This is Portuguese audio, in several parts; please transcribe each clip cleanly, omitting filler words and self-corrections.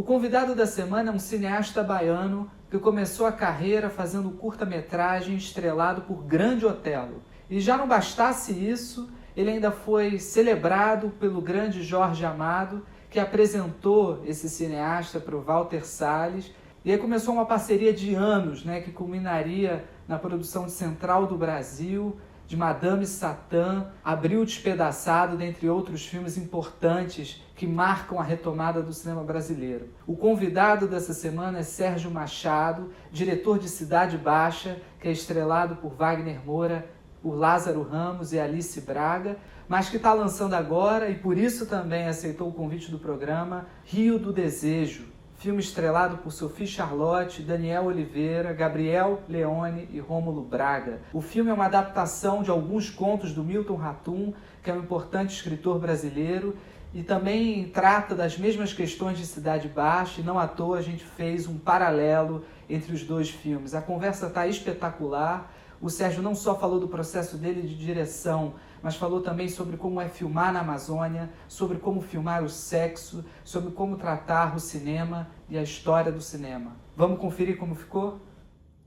convidado da semana é um cineasta baiano que começou a carreira fazendo curta-metragem estrelado por Grande Otelo. E já não bastasse isso, ele ainda foi celebrado pelo grande Jorge Amado, que apresentou esse cineasta para o Walter Salles. E aí começou uma parceria de anos, que culminaria na produção de Central do Brasil, de Madame Satã, Abril Despedaçado, dentre outros filmes importantes que marcam a retomada do cinema brasileiro. O convidado dessa semana é Sérgio Machado, diretor de Cidade Baixa, que é estrelado por Wagner Moura, por Lázaro Ramos e Alice Braga, mas que está lançando agora, e por isso também aceitou o convite do programa, Rio do Desejo, filme estrelado por Sophie Charlotte, Daniel Oliveira, Gabriel Leone e Rômulo Braga. O filme é uma adaptação de alguns contos do Milton Ratum, que é um importante escritor brasileiro, e também trata das mesmas questões de Cidade Baixa, e não à toa a gente fez um paralelo entre os dois filmes. A conversa está espetacular. O Sérgio não só falou do processo dele de direção, mas falou também sobre como é filmar na Amazônia, sobre como filmar o sexo, sobre como tratar o cinema e a história do cinema. Vamos conferir como ficou?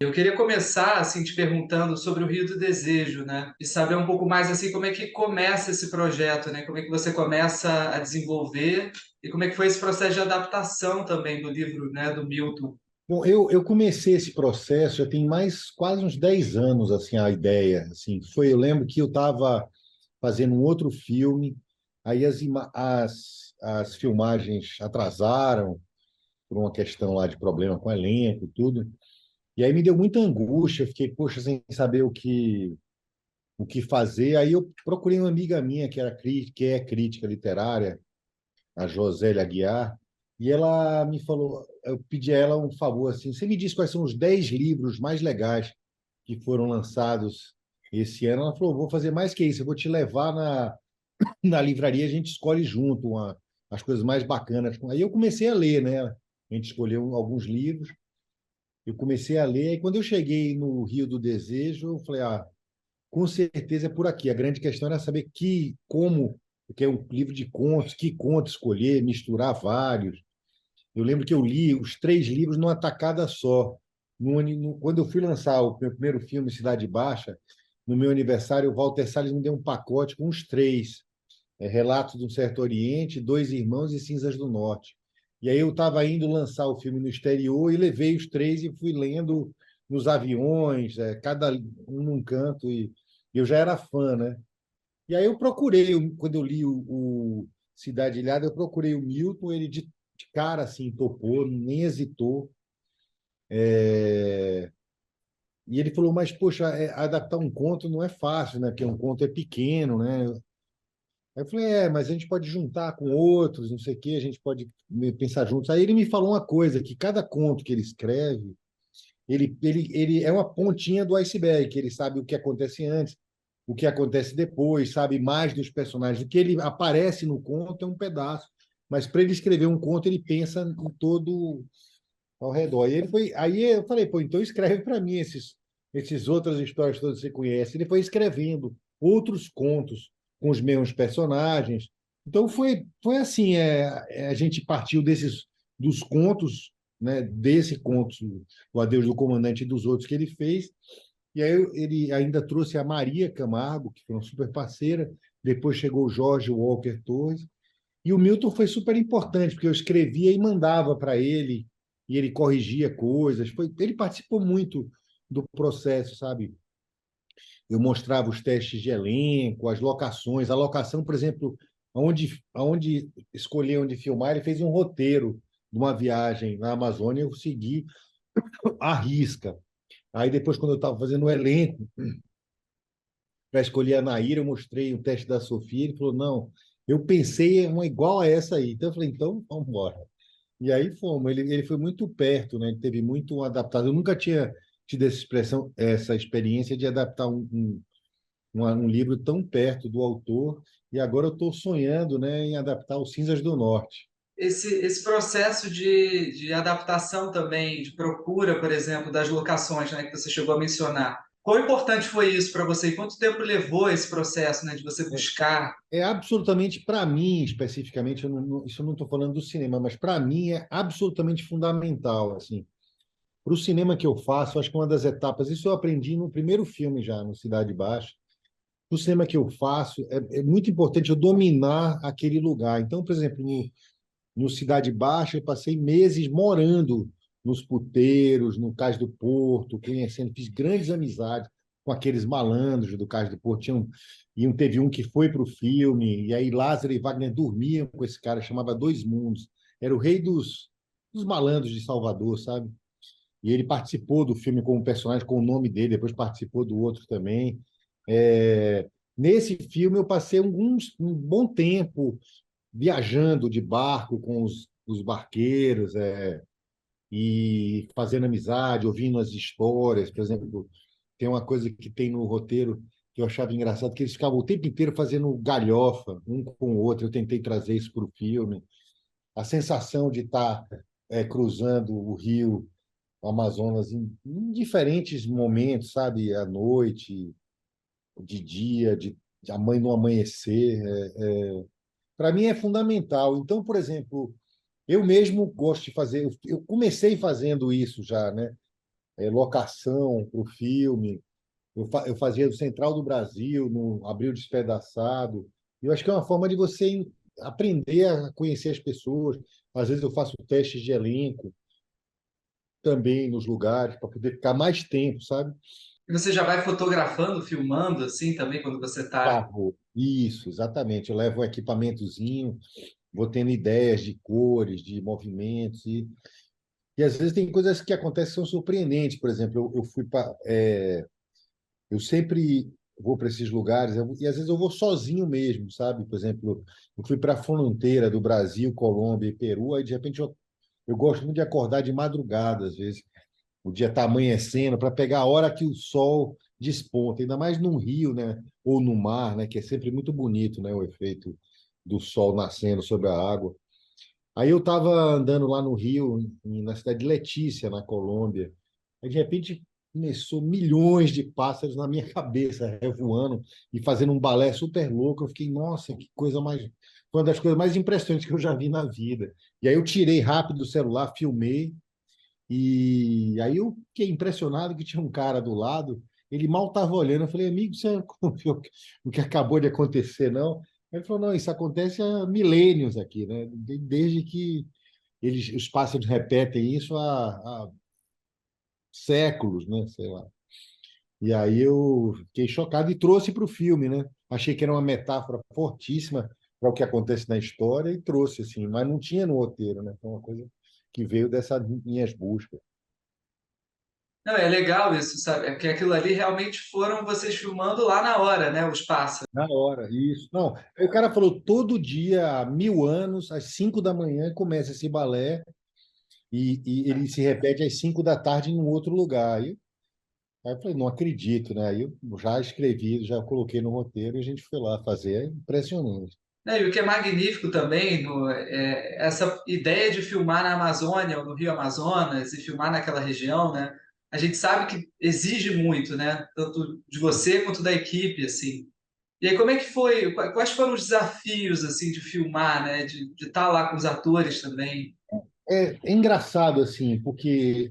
Eu queria começar assim te perguntando sobre o Rio do Desejo, E saber um pouco mais assim como é que começa esse projeto, Como é que você começa a desenvolver e como é que foi esse processo de adaptação também do livro, do Milton. Bom, eu comecei esse processo já tem mais quase uns 10 anos, assim, a ideia, assim, eu lembro que eu estava fazendo um outro filme, aí as filmagens atrasaram por uma questão lá de problema com o elenco e tudo, e aí me deu muita angústia, eu fiquei, poxa, sem saber o que fazer, aí eu procurei uma amiga minha que é crítica literária, a Josélia Aguiar, e ela me falou, eu pedi a ela um favor assim, você me diz quais são os 10 livros mais legais que foram lançados esse ano. Ela falou, vou fazer mais que isso, eu vou te levar na livraria, a gente escolhe junto as coisas mais bacanas. Aí eu comecei a ler, né? A gente escolheu alguns livros, eu comecei a ler, e quando eu cheguei no Rio do Desejo, eu falei, com certeza é por aqui. A grande questão era saber porque é um livro de contos, que conto escolher, misturar vários. Eu lembro que eu li os 3 livros numa tacada só. Quando eu fui lançar o meu primeiro filme, Cidade Baixa, no meu aniversário, o Walter Salles me deu um pacote com os 3. Relatos do Certo Oriente, Dois Irmãos e Cinzas do Norte. E aí eu estava indo lançar o filme no exterior e levei os 3 e fui lendo nos aviões, cada um num canto, e eu já era fã, né? E aí eu procurei, quando eu li o Cidade Ilhada, eu procurei o Milton, ele de cara assim topou, nem hesitou. E ele falou, mas poxa, adaptar um conto não é fácil, né? Porque um conto é pequeno, né? Aí eu falei, mas a gente pode juntar com outros, não sei o quê, a gente pode pensar juntos. Aí ele me falou uma coisa, que cada conto que ele escreve, ele é uma pontinha do iceberg, que ele sabe o que acontece antes, o que acontece depois, sabe mais dos personagens. O que ele aparece no conto é um pedaço, mas para ele escrever um conto, ele pensa em todo ao redor. Aí eu falei, pô, então escreve para mim esses outras histórias todas que você conhece. Ele foi escrevendo outros contos com os mesmos personagens. Então foi assim, a gente partiu dos contos, né, desse conto, o Adeus do Comandante e dos outros que ele fez. E aí ele ainda trouxe a Maria Camargo, que foi uma super parceira. Depois chegou o Jorge Walker Torres. E o Milton foi super importante, porque eu escrevia e mandava para ele, e ele corrigia coisas. Ele participou muito do processo, sabe? Eu mostrava os testes de elenco, as locações. A locação, por exemplo, aonde escolher onde filmar, ele fez um roteiro de uma viagem na Amazônia, eu segui à risca. Aí depois, quando eu estava fazendo o elenco, para escolher a Naíra, eu mostrei o teste da Sofia, ele falou, não, eu pensei em uma igual a essa aí. Então eu falei, então vamos embora. E aí fomos. Ele foi muito perto, né? Ele teve muito adaptado. Eu nunca tinha tido essa experiência de adaptar um livro tão perto do autor, e agora eu estou sonhando, né, em adaptar o Cinzas do Norte. Esse processo de adaptação também, de procura, por exemplo, das locações, que você chegou a mencionar. Quão importante foi isso para você? E quanto tempo levou esse processo, né, de você buscar? É absolutamente, para mim, especificamente, isso eu não estou falando do cinema, mas para mim é absolutamente fundamental, assim. Para o cinema que eu faço, acho que uma das etapas, isso eu aprendi no primeiro filme já, no Cidade Baixa. O cinema que eu faço, é muito importante eu dominar aquele lugar. Então, por exemplo, no Cidade Baixa, eu passei meses morando nos puteiros, no Cais do Porto, conhecendo, fiz grandes amizades com aqueles malandros do Cais do Porto. Teve um que foi para o filme, e aí Lázaro e Wagner dormiam com esse cara, chamava Dois Mundos. Era o rei dos malandros de Salvador, sabe? E ele participou do filme como personagem, com o nome dele, depois participou do outro também. Nesse filme, eu passei um bom tempo viajando de barco com os barqueiros, e fazendo amizade, ouvindo as histórias. Por exemplo, tem uma coisa que tem no roteiro que eu achava engraçado, que eles ficavam o tempo inteiro fazendo galhofa um com o outro. Eu tentei trazer isso para o filme. A sensação de estar cruzando o rio Amazonas em diferentes momentos, sabe? À noite, de dia, de a mãe no amanhecer. Para mim é fundamental. Então, por exemplo, eu mesmo gosto de fazer. Eu comecei fazendo isso já, né? Locação para o filme. Eu fazia do Central do Brasil, no Abril Despedaçado. Eu acho que é uma forma de você aprender a conhecer as pessoas. Às vezes eu faço testes de elenco também nos lugares para poder ficar mais tempo, sabe? E você já vai fotografando, filmando, assim, também, quando você está... Carro. Isso, exatamente. Eu levo um equipamentozinho, vou tendo ideias de cores, de movimentos, e às vezes tem coisas que acontecem que são surpreendentes. Por exemplo, eu fui para. Eu sempre vou para esses lugares, e às vezes eu vou sozinho mesmo, sabe? Por exemplo, eu fui para a fronteira do Brasil, Colômbia e Peru, aí de repente eu gosto muito de acordar de madrugada, às vezes. O dia está amanhecendo, para pegar a hora que o sol desponta, ainda mais num rio, né? Ou no mar, né? Que é sempre muito bonito, né? O efeito do sol nascendo sobre a água. Aí eu estava andando lá no Rio, na cidade de Letícia, na Colômbia. Aí, de repente, começou milhões de pássaros na minha cabeça, voando e fazendo um balé super louco. Eu fiquei, nossa, que coisa mais. Foi uma das coisas mais impressionantes que eu já vi na vida. E aí eu tirei rápido o celular, filmei, e aí eu fiquei impressionado que tinha um cara do lado, ele mal estava olhando. Eu falei, amigo, você não viu o que acabou de acontecer, não? Ele falou, não, isso acontece há milênios aqui, né? Desde que os pássaros repetem isso há séculos, né? Sei lá. E aí eu fiquei chocado e trouxe para o filme, né? Achei que era uma metáfora fortíssima para o que acontece na história e trouxe, assim, mas não tinha no roteiro, né? Foi uma coisa que veio dessas minhas buscas. Não, é legal isso, sabe? É porque aquilo ali realmente foram vocês filmando lá na hora, né? Os pássaros. Na hora, isso. Não, aí o cara falou, todo dia, há 1000 anos, às 5 da manhã, começa esse balé e ele se repete às 5 da tarde em um outro lugar. Aí eu falei, não acredito, né? Aí eu já escrevi, já coloquei no roteiro e a gente foi lá fazer. É impressionante. Né, e o que é magnífico também, essa ideia de filmar na Amazônia ou no Rio Amazonas e filmar naquela região, né? A gente sabe que exige muito, né? Tanto de você quanto da equipe, assim. E aí, como é que foi? Quais foram os desafios, assim, de filmar, né? De estar lá com os atores também? É engraçado, assim, porque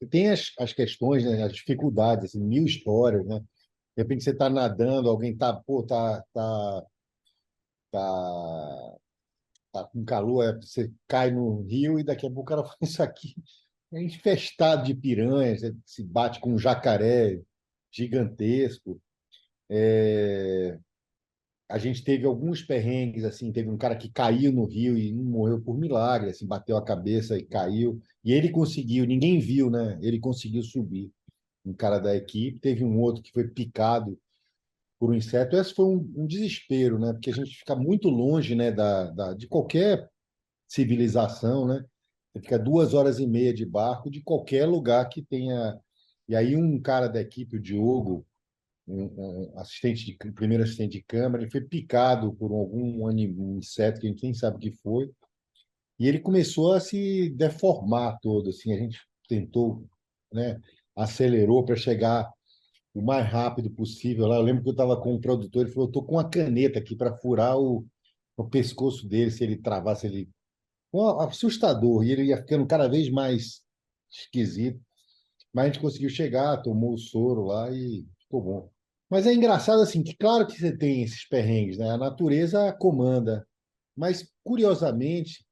tem as questões, né? As dificuldades, assim, mil histórias, né? De repente você está nadando, alguém tá com calor, você cai no rio e daqui a pouco o cara fala, isso aqui é infestado de piranhas, se bate com um jacaré gigantesco. É, a gente teve alguns perrengues, assim, teve um cara que caiu no rio e não morreu por milagre, assim, bateu a cabeça e caiu. E ele conseguiu, ninguém viu, né? Ele conseguiu subir. Um cara da equipe, teve um outro que foi picado por um inseto. Esse foi um desespero, né? Porque a gente fica muito longe, né, de qualquer civilização, né? Você fica 2 horas e meia de barco de qualquer lugar que tenha. E aí um cara da equipe, o Diogo, primeiro assistente de câmara, ele foi picado por um inseto que a gente nem sabe o que foi, e ele começou a se deformar todo, assim, a gente tentou, né, acelerou para chegar o mais rápido possível lá. Eu lembro que eu estava com o produtor, ele falou: "Eu tô com uma caneta aqui para furar o pescoço dele, se ele travasse ele." Assustador, e ele ia ficando cada vez mais esquisito. Mas a gente conseguiu chegar, tomou o soro lá e ficou bom. Mas é engraçado assim, que claro que você tem esses perrengues, né? A natureza comanda, mas curiosamente,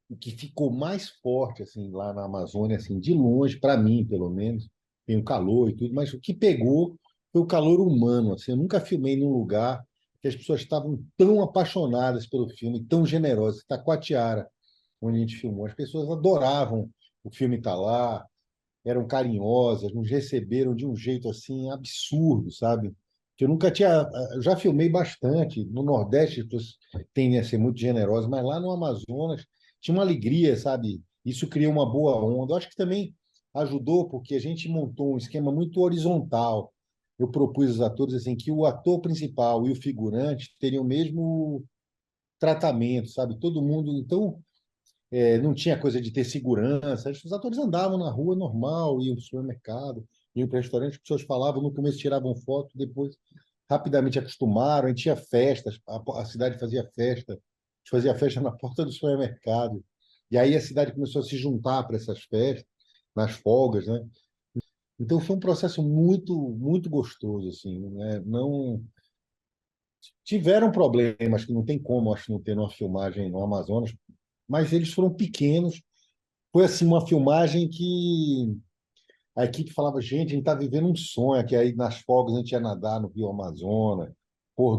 o que ficou mais forte assim lá na Amazônia, assim, de longe, para mim, pelo menos, tem o calor e tudo, mas o que pegou foi o calor humano, assim. Eu nunca filmei num lugar que as pessoas estavam tão apaixonadas pelo filme, tão generosas. Taquatiara, onde a gente filmou, as pessoas adoravam o filme estar lá, eram carinhosas, nos receberam de um jeito assim absurdo, sabe? Que eu nunca tinha. Eu já filmei bastante. No Nordeste, as pessoas tendem a ser muito generosas, mas lá no Amazonas tinha uma alegria, sabe? Isso criou uma boa onda. Eu acho que também ajudou, porque a gente montou um esquema muito horizontal. Eu propus aos atores assim que o ator principal e o figurante teriam o mesmo tratamento, sabe? Todo mundo. Então, não tinha coisa de ter segurança. Os atores andavam na rua normal, iam para o supermercado, iam para o restaurante, as pessoas falavam, no começo tiravam foto, depois rapidamente acostumaram, a gente tinha festas, a cidade fazia festa, a gente fazia festa na porta do supermercado. E aí a cidade começou a se juntar para essas festas, nas folgas, né? Então foi um processo muito, muito gostoso, assim, né? Não tiveram problemas que não tem como, acho, não ter numa filmagem no Amazonas, mas eles foram pequenos. Foi assim uma filmagem que a equipe falava: gente, a gente está vivendo um sonho, que aí nas folgas a gente ia nadar no Rio Amazonas,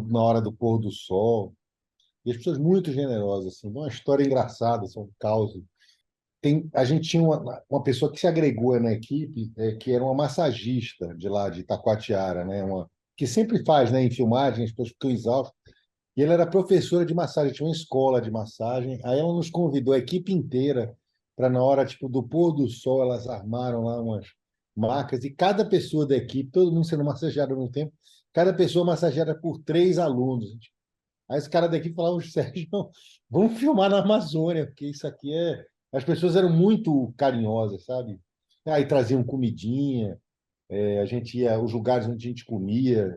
na hora do pôr do sol. E as pessoas muito generosas, assim, uma história engraçada, são causos. A gente tinha uma pessoa que se agregou na equipe, que era uma massagista de lá, de Taquatiara, né? Que sempre faz, né, em filmagem, as pessoas ficam exaustas. E ela era professora de massagem, tinha uma escola de massagem. Aí ela nos convidou, a equipe inteira, para na hora tipo do pôr do sol, elas armaram lá umas macas e cada pessoa da equipe, todo mundo sendo massageado no tempo, cada pessoa massageada por três alunos. Aí os caras da equipe falavam: Sérgio, vamos filmar na Amazônia, porque isso aqui é. As pessoas eram muito carinhosas, sabe? Aí traziam comidinha, a gente ia, os lugares onde a gente comia,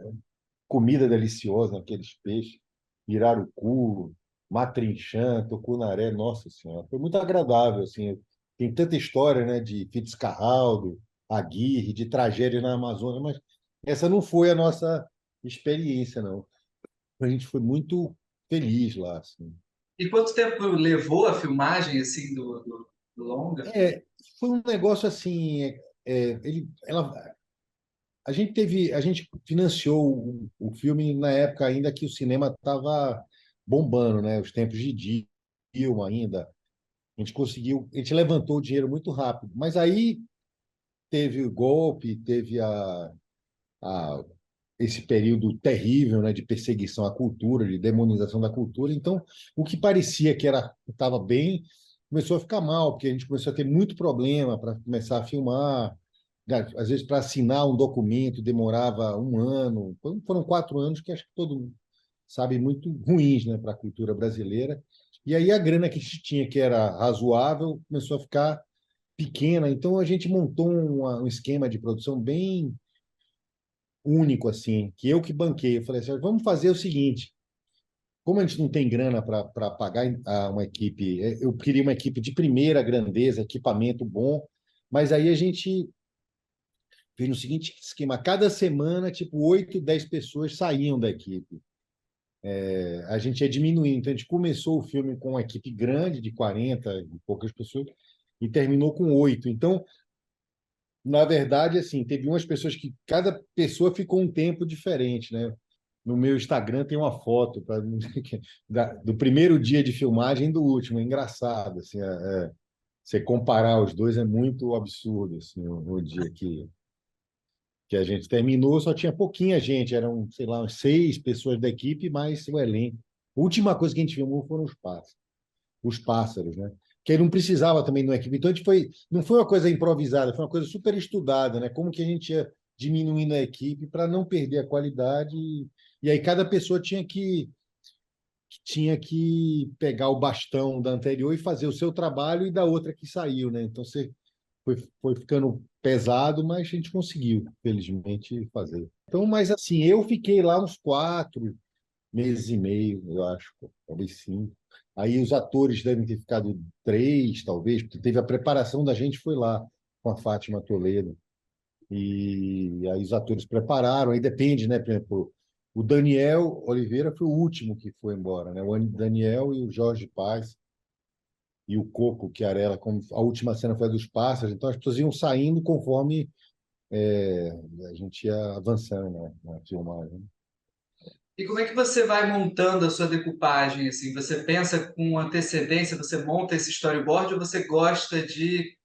comida deliciosa, aqueles peixes, pirarucu, matrinchã, tucunaré, nossa senhora, foi muito agradável, assim, tem tanta história, né, de Fitzcarraldo, Aguirre, de tragédia na Amazônia, mas essa não foi a nossa experiência, não. A gente foi muito feliz lá, assim. E quanto tempo levou a filmagem assim do longa? É, foi um negócio assim, a gente financiou o filme na época ainda que o cinema estava bombando, né? Os tempos de Dilma ainda. A gente conseguiu, a gente levantou o dinheiro muito rápido. Mas aí teve o golpe, teve a, esse período terrível, né, de perseguição à cultura, de demonização da cultura. Então, o que parecia que estava bem, começou a ficar mal, porque a gente começou a ter muito problema para começar a filmar. Às vezes, para assinar um documento, demorava um ano. Foram 4 anos que acho que todo mundo sabe muito ruins, né, para a cultura brasileira. E aí a grana que a gente tinha, que era razoável, começou a ficar pequena. Então a gente montou um esquema de produção bem único, assim, que eu que banquei. Eu falei assim: vamos fazer o seguinte. Como a gente não tem grana para pagar uma equipe, eu queria uma equipe de primeira grandeza, equipamento bom, mas aí a gente fez no seguinte esquema: cada semana, tipo, 8, 10 pessoas saíam da equipe. A gente ia diminuindo. Então, a gente começou o filme com uma equipe grande, de 40 e poucas pessoas, e terminou com 8. Então, na verdade, assim, teve umas pessoas que cada pessoa ficou um tempo diferente, né? No meu Instagram tem uma foto do primeiro dia de filmagem e do último. É engraçado, assim, você comparar os dois é muito absurdo, assim, no dia que a gente terminou, só tinha pouquinha gente, eram, sei lá, umas 6 pessoas da equipe, mais o elenco. A última coisa que a gente filmou foram os pássaros, né? Que aí não precisava também de uma equipe. Então, não foi uma coisa improvisada, foi uma coisa super estudada, né? Como que a gente ia diminuindo a equipe para não perder a qualidade. E aí cada pessoa tinha que pegar o bastão da anterior e fazer o seu trabalho e da outra que saiu, né? Então, você foi ficando pesado, mas a gente conseguiu, felizmente, fazer. Então, mas assim, eu fiquei lá uns 4 meses e meio, eu acho, talvez 5. Aí os atores devem ter ficado 3, talvez, porque teve a preparação da gente, foi lá com a Fátima Toledo. E aí os atores prepararam, aí depende, né? Por exemplo, o Daniel Oliveira foi o último que foi embora, né? O Daniel e o Jorge Paz e o Coco Chiarella, como a última cena foi a dos pássaros, então as pessoas iam saindo conforme é, a gente ia avançando, né, na filmagem. E como é que você vai montando a sua decupagem, assim? Você pensa com antecedência, você monta esse storyboard ou você gosta de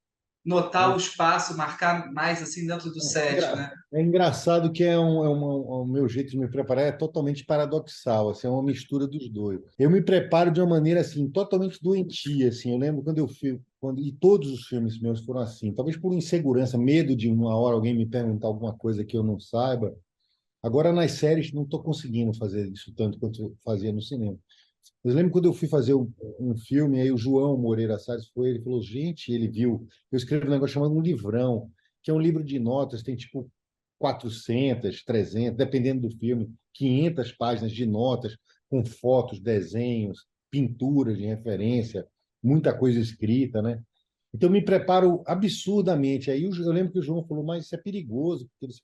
notar o espaço, marcar mais assim dentro do set, né? É engraçado que o meu jeito de me preparar é totalmente paradoxal, assim, é uma mistura dos dois. Eu me preparo de uma maneira assim totalmente doentia, assim. Eu lembro quando e todos os filmes meus foram assim, talvez por insegurança, medo de uma hora alguém me perguntar alguma coisa que eu não saiba. Agora nas séries não estou conseguindo fazer isso tanto quanto eu fazia no cinema. Eu lembro quando eu fui fazer um filme, aí o João Moreira Salles foi, ele falou, gente, ele viu, eu escrevo um negócio chamado um livrão, que é um livro de notas, tem tipo 400, 300, dependendo do filme, 500 páginas de notas, com fotos, desenhos, pinturas de referência, muita coisa escrita, né? Então, eu me preparo absurdamente. Aí eu lembro que o João falou, mas isso é perigoso, porque você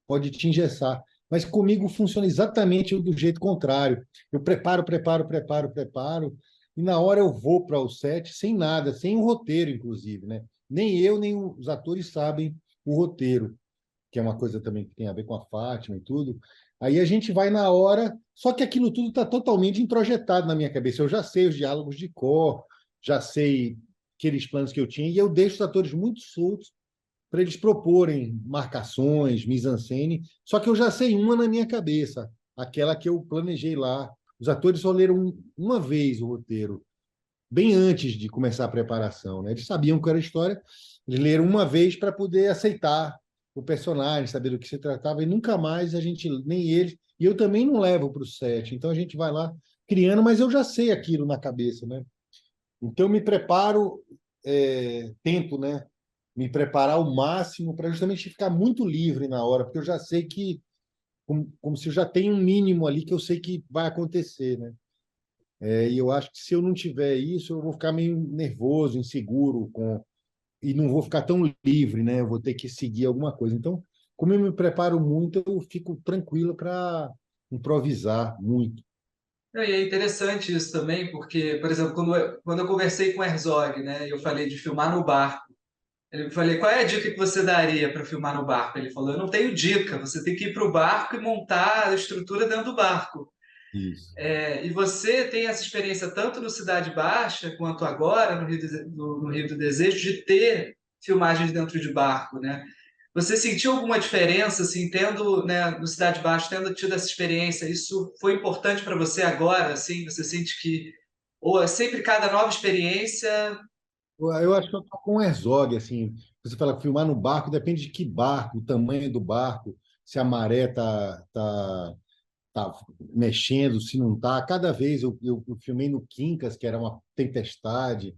pode te engessar. Mas comigo funciona exatamente do jeito contrário. Eu preparo, preparo, preparo, preparo, e na hora eu vou para o set sem nada, sem um roteiro, inclusive, né? Nem eu, nem os atores sabem o roteiro, que é uma coisa também que tem a ver com a Fátima e tudo. Aí a gente vai na hora, só que aquilo tudo está totalmente introjetado na minha cabeça. Eu já sei os diálogos de cor, já sei aqueles planos que eu tinha, e eu deixo os atores muito soltos para eles proporem marcações, mise-en-scène, só que eu já sei uma na minha cabeça, aquela que eu planejei lá. Os atores só leram uma vez o roteiro, bem antes de começar a preparação, né? Eles sabiam qual era a história, eles leram uma vez para poder aceitar o personagem, saber do que se tratava, e nunca mais a gente, nem eles, e eu também não levo para o set, então a gente vai lá criando, mas eu já sei aquilo na cabeça, né? Então eu me preparo, tento, né? Me preparar ao máximo para justamente ficar muito livre na hora, porque eu já sei que, como se eu já tenho um mínimo ali que eu sei que vai acontecer, né? E eu acho que se eu não tiver isso, eu vou ficar meio nervoso, inseguro, e não vou ficar tão livre, né? Eu vou ter que seguir alguma coisa. Então, como eu me preparo muito, eu fico tranquilo para improvisar muito. E é interessante isso também, porque, por exemplo, quando eu conversei com o Herzog, né, eu falei de filmar no barco. Eu falei, qual é a dica que você daria para filmar no barco? Ele falou, eu não tenho dica, você tem que ir para o barco e montar a estrutura dentro do barco. Isso. E você tem essa experiência tanto no Cidade Baixa quanto agora no Rio do Desejo de ter filmagens dentro de barco, né? Você sentiu alguma diferença, assim, tendo, né, no Cidade Baixa, tendo tido essa experiência? Isso foi importante para você agora, assim? Você sente que, ou é sempre cada nova experiência? Eu acho que eu tô com um Herzog, assim, você fala filmar no barco, depende de que barco, o tamanho do barco, se a maré tá mexendo, se não tá. Cada vez eu filmei no Quincas, que era uma tempestade.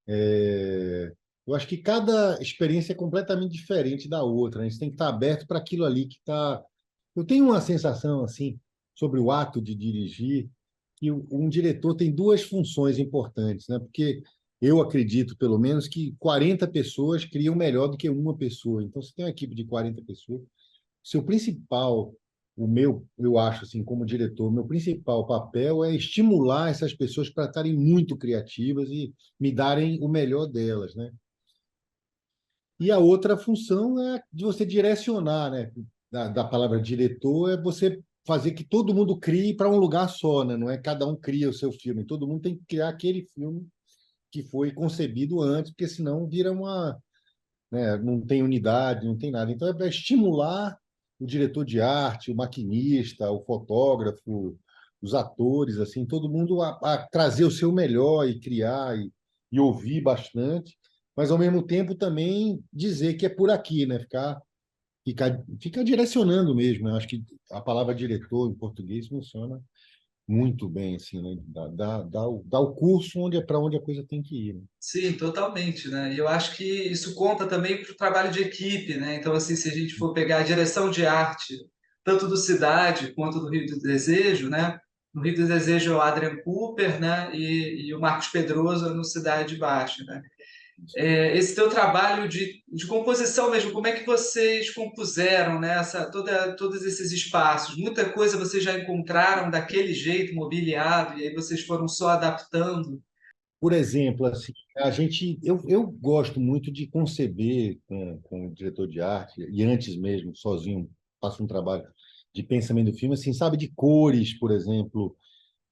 Eu acho que cada experiência é completamente diferente da outra, né? Você tem que estar aberto para aquilo ali que está. Eu tenho uma sensação assim sobre o ato de dirigir que um diretor tem duas funções importantes, né? Porque eu acredito, pelo menos, que 40 pessoas criam melhor do que uma pessoa. Então, você tem uma equipe de 40 pessoas. Seu principal, eu acho assim, como diretor, meu principal papel é estimular essas pessoas para estarem muito criativas e me darem o melhor delas, né? E a outra função é de você direcionar, né? Da palavra diretor é você fazer que todo mundo crie para um lugar só, né? Não é cada um cria o seu filme. Todo mundo tem que criar aquele filme que foi concebido antes, porque senão vira uma, né? Não tem unidade, não tem nada. Então é para estimular o diretor de arte, o maquinista, o fotógrafo, os atores, assim, todo mundo a trazer o seu melhor e criar e ouvir bastante, mas ao mesmo tempo também dizer que é por aqui, né? Ficar direcionando mesmo. Eu acho que a palavra diretor em português funciona muito bem, assim, né? Dá o curso para onde a coisa tem que ir, né? Sim, totalmente, né? E eu acho que isso conta também para o trabalho de equipe, né? Então, assim, se a gente for pegar a direção de arte, tanto do Cidade quanto do Rio do Desejo, né? No Rio do Desejo é o Adrian Cooper, né? E o Marcos Pedroso no Cidade Baixa, né? Esse teu trabalho de composição mesmo, como é que vocês compuseram, né? Todos esses espaços? Muita coisa vocês já encontraram daquele jeito, mobiliado, e aí vocês foram só adaptando? Por exemplo, assim, eu gosto muito de conceber com o diretor de arte, e antes mesmo, sozinho, faço um trabalho de pensamento do filme, assim, sabe, de cores, por exemplo.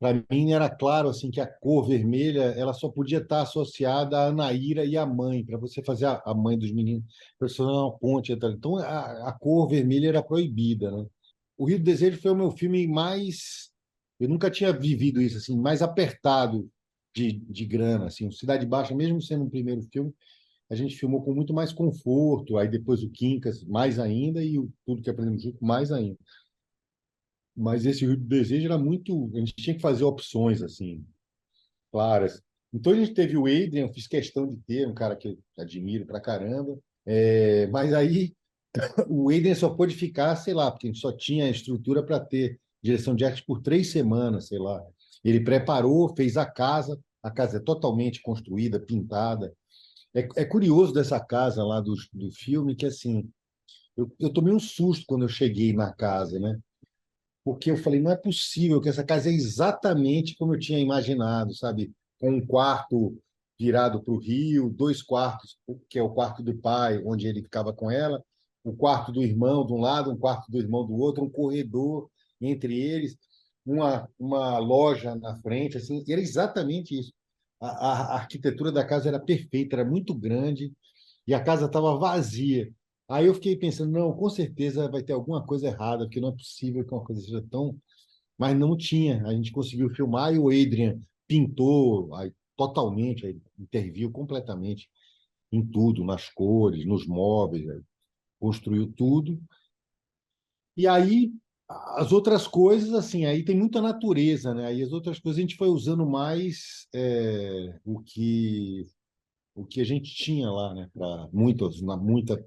Para mim era claro assim que a cor vermelha ela só podia estar associada a Anaíra e a mãe, para você fazer a mãe dos meninos, para você fazer uma ponte. Então a cor vermelha era proibida, né? O Rio do Desejo foi o meu filme mais, eu nunca tinha vivido isso assim, mais apertado de grana, assim. O Cidade Baixa, mesmo sendo um primeiro filme, a gente filmou com muito mais conforto. Aí depois o Quincas mais ainda e Tudo que Aprendemos Junto mais ainda. Mas esse Rio do Desejo era muito. A gente tinha que fazer opções, assim, claras. Então a gente teve o Adrian, eu fiz questão de ter, um cara que eu admiro pra caramba. Mas aí o Adrian só pôde ficar, sei lá, porque a gente só tinha estrutura para ter direção de arte por 3 semanas, sei lá. Ele preparou, fez a casa é totalmente construída, pintada. É curioso dessa casa lá do filme que, assim, eu tomei um susto quando eu cheguei na casa, né? Porque eu falei, não é possível que essa casa é exatamente como eu tinha imaginado, sabe? Com um quarto virado para o rio, 2 quartos, que é o quarto do pai, onde ele ficava com ela, o quarto do irmão de um lado, um quarto do irmão do outro, um corredor entre eles, uma loja na frente, assim, era exatamente isso. A arquitetura da casa era perfeita, era muito grande, e a casa estava vazia. Aí eu fiquei pensando, não, com certeza vai ter alguma coisa errada, porque não é possível que uma coisa seja tão. Mas não tinha. A gente conseguiu filmar e o Adrian pintou aí, totalmente, aí, interviu completamente em tudo, nas cores, nos móveis, aí, construiu tudo. E aí as outras coisas, assim, aí tem muita natureza, né? Aí as outras coisas a gente foi usando mais o que a gente tinha lá, né? Para muita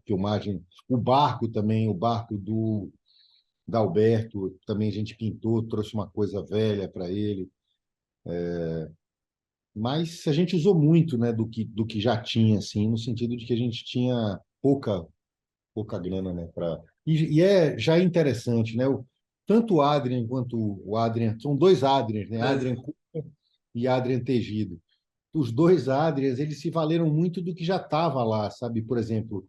filmagem. O barco também, o barco do Dalberto, também a gente pintou, trouxe uma coisa velha para ele. Mas a gente usou muito, né, do que já tinha, assim, no sentido de que a gente tinha pouca grana, né, já é interessante, né? Tanto o Adrian quanto o Adrian, são dois Adrians, né? Adrian Cooper e Adrian Tegido. Os dois Adrians, eles se valeram muito do que já estava lá, sabe? Por exemplo,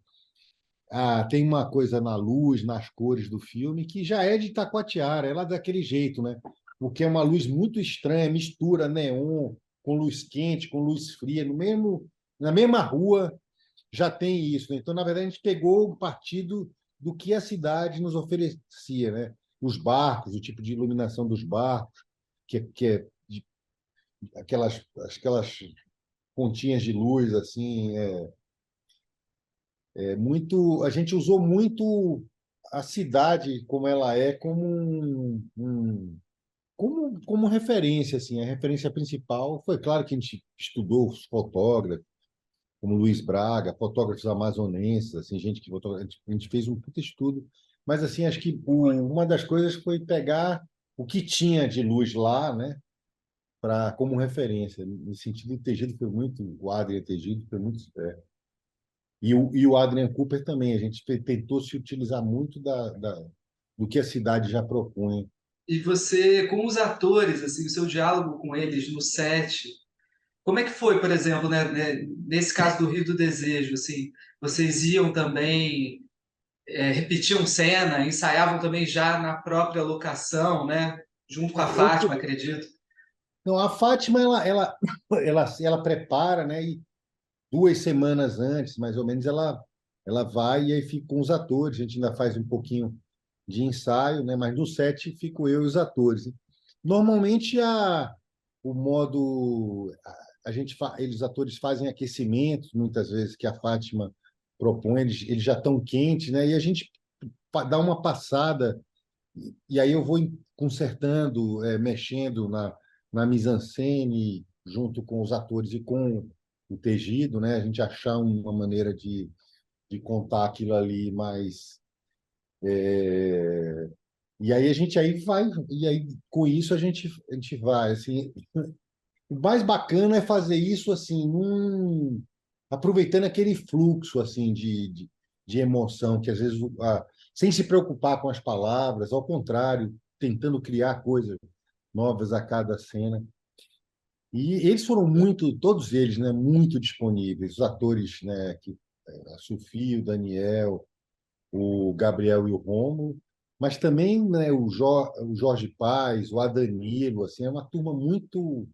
tem uma coisa na luz, nas cores do filme, que já é de Taquatiara, ela é daquele jeito, né? Porque é uma luz muito estranha, mistura neon com luz quente, com luz fria, na mesma rua já tem isso, né? Então, na verdade, a gente pegou o partido do que a cidade nos oferecia, né? Os barcos, o tipo de iluminação dos barcos, que é aquelas pontinhas de luz assim, a gente usou muito a cidade como ela é como referência, assim. A referência principal foi claro que a gente estudou os fotógrafos, como Luiz Braga, fotógrafos amazonenses, assim, gente que a gente fez um puta estudo, mas assim acho que uma das coisas foi pegar o que tinha de luz lá, né, para como referência. No sentido, o Adrian Tegido foi muito esperto. E o Adrian Cooper também, a gente tentou se utilizar muito do que a cidade já propunha. E você, com os atores, assim, o seu diálogo com eles no set, como é que foi, por exemplo, né, nesse caso do Rio do Desejo, assim, vocês iam também, repetiam cena, ensaiavam também já na própria locação, né, junto com a Eu, Fátima, acredito. não, a Fátima, ela prepara, né, e 2 semanas antes, mais ou menos, ela vai e aí fica com os atores, a gente ainda faz um pouquinho de ensaio, né, mas no set fico eu e os atores, né? Normalmente, o modo eles atores fazem aquecimentos muitas vezes que a Fátima propõe, eles já estão quentes, né? E a gente dá uma passada E aí eu vou consertando, mexendo na mise-en-scène, junto com os atores e com o Tegido, né? A gente achar uma maneira de contar aquilo ali mais. é, E aí a gente aí vai, e aí com isso a gente vai, assim, o mais bacana é fazer isso assim, aproveitando aquele fluxo assim de emoção que às vezes sem se preocupar com as palavras, ao contrário, tentando criar coisas novas a cada cena. E eles foram muito, todos eles, né, muito disponíveis, os atores, né, a Sofia, o Daniel, o Gabriel e o Romulo, mas também, né, o Jorge Paz, o Adanilo, assim, é uma turma muito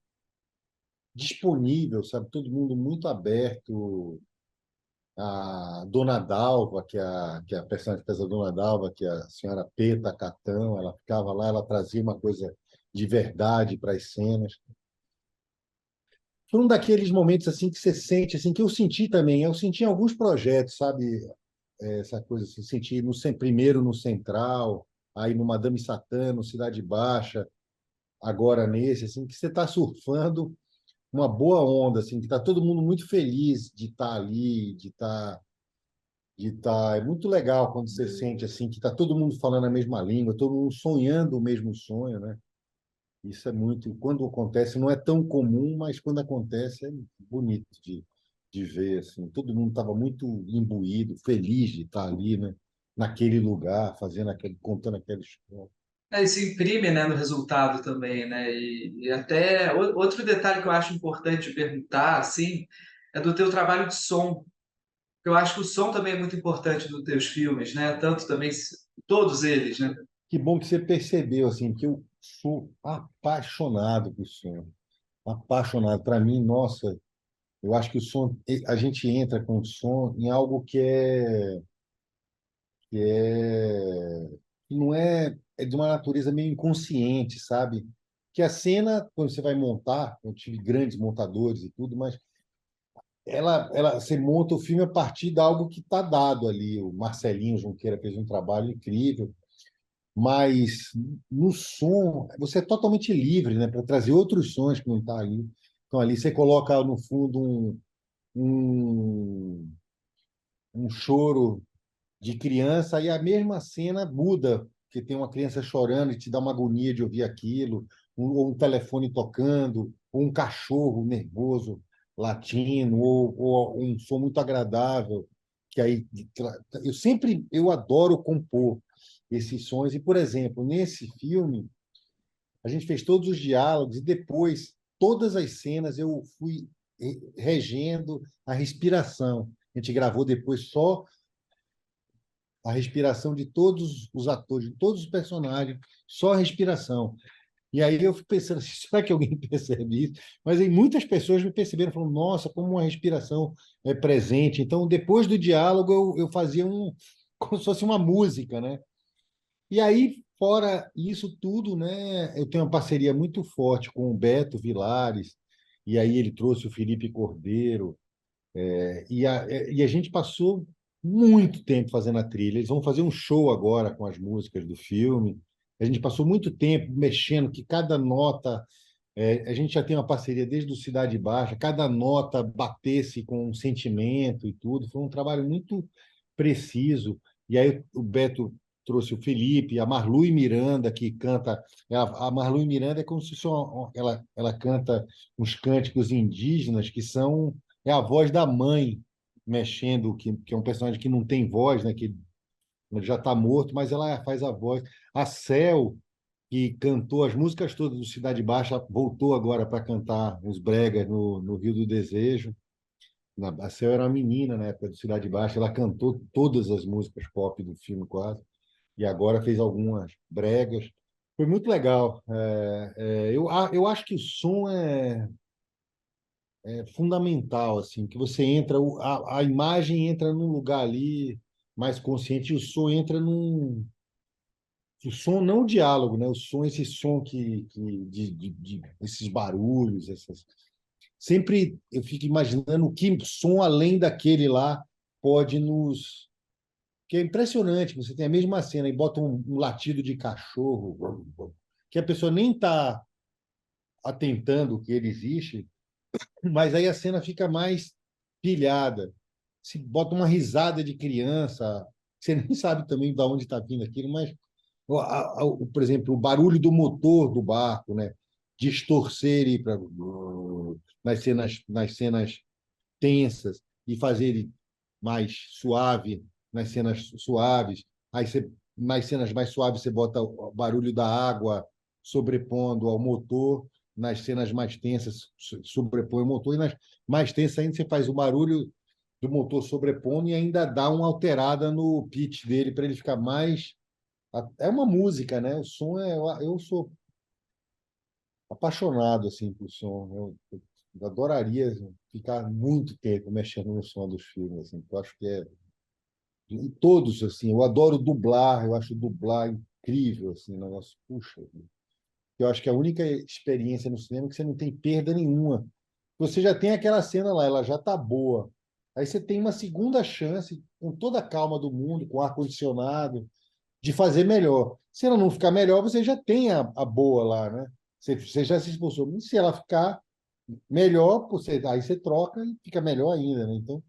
disponível, sabe? Todo mundo muito aberto. A Dona Dalva, que é a personagem que faz a Dona Dalva, que é a senhora Peta Catão, ela ficava lá, ela trazia uma coisa de verdade para as cenas. Foi um daqueles momentos assim que você sente, assim que eu senti também. Eu senti em alguns projetos, sabe? Essa coisa assim, senti primeiro no Central, aí no Madame Satã, no Cidade Baixa, agora nesse, assim, que você está surfando uma boa onda, assim, que está todo mundo muito feliz de estar ali, de estar. É muito legal quando você sente assim que está todo mundo falando a mesma língua, todo mundo sonhando o mesmo sonho, né? Isso é muito. Quando acontece, não é tão comum, mas quando acontece é bonito de ver, assim. Todo mundo estava muito imbuído, feliz de estar ali, né? Naquele lugar, contando aquela história. Isso imprime, né, no resultado também, né? E até outro detalhe que eu acho importante perguntar, assim, é do teu trabalho de som. Eu acho que o som também é muito importante nos teus filmes, né? Tanto também todos eles, né? Que bom que você percebeu, assim, que eu sou apaixonado por som. Apaixonado. Para mim, nossa, eu acho que o som, a gente entra com o som em algo que não é de uma natureza meio inconsciente, sabe? Que a cena, quando você vai montar, eu tive grandes montadores e tudo, mas você monta o filme a partir de algo que está dado ali. O Marcelinho Junqueira fez um trabalho incrível, mas no som você é totalmente livre, né, para trazer outros sons que não estão ali. Então ali você coloca no fundo um, um choro de criança e a mesma cena muda, que tem uma criança chorando e te dá uma agonia de ouvir aquilo, ou um telefone tocando, ou um cachorro nervoso latindo, ou um som muito agradável, que aí eu adoro compor esses sons e, por exemplo, nesse filme a gente fez todos os diálogos e depois todas as cenas eu fui regendo a respiração. A gente gravou depois só a respiração de todos os atores, de todos os personagens, só a respiração. E aí eu fico pensando, assim, será que alguém percebe isso? Mas aí muitas pessoas me perceberam, falando, nossa, como uma respiração é presente. Então, depois do diálogo, eu fazia como se fosse uma música, né? E aí, fora isso tudo, né, eu tenho uma parceria muito forte com o Beto Vilares, e aí ele trouxe o Felipe Cordeiro, e a gente passou muito tempo fazendo a trilha. Eles vão fazer um show agora com as músicas do filme. A gente passou muito tempo mexendo, que cada nota. A gente já tem uma parceria desde o Cidade Baixa, cada nota batesse com um sentimento e tudo. Foi um trabalho muito preciso. E aí o Beto trouxe o Felipe, a Marlui Miranda, que canta. A Marlui Miranda é como se fosse ela canta uns cânticos indígenas que são é a voz da mãe mexendo, que é um personagem que não tem voz, né? Que já está morto, mas ela faz a voz. A Cel, que cantou as músicas todas do Cidade Baixa, voltou agora para cantar os bregas no Rio do Desejo. A Cel era uma menina na época do Cidade Baixa, ela cantou todas as músicas pop do filme quase, e agora fez algumas bregas. Foi muito legal. Eu acho que o som é fundamental, assim, que você entra, a imagem entra num lugar ali mais consciente, e o som entra o som não o diálogo, né? O som, esse som esses barulhos, sempre eu fico imaginando que som além daquele lá pode que é impressionante. Você tem a mesma cena e bota um latido de cachorro, que a pessoa nem está atentando que ele existe, mas aí a cena fica mais pilhada. Se bota uma risada de criança, você nem sabe também de onde está vindo aquilo, mas, por exemplo, o barulho do motor do barco, né? Distorcer ele nas cenas tensas e fazer ele mais suave nas cenas suaves. Aí você, nas cenas mais suaves, você bota o barulho da água sobrepondo ao motor. Nas cenas mais tensas, sobrepõe o motor. E nas mais tensas ainda, você faz o barulho do motor sobrepondo e ainda dá uma alterada no pitch dele para ele ficar mais. É uma música, né? O som é. Eu sou apaixonado assim por som. Eu adoraria ficar muito tempo mexendo no som dos filmes. Assim. Eu acho que é. E todos, assim, eu adoro dublar, eu acho dublar incrível, assim, negócio, puxa. Eu acho que a única experiência no cinema é que você não tem perda nenhuma. Você já tem aquela cena lá, ela já está boa. Aí você tem uma segunda chance, com toda a calma do mundo, com ar-condicionado, de fazer melhor. Se ela não ficar melhor, você já tem a boa lá, né? Você já se esforçou. E se ela ficar melhor, aí você troca e fica melhor ainda, né? Então,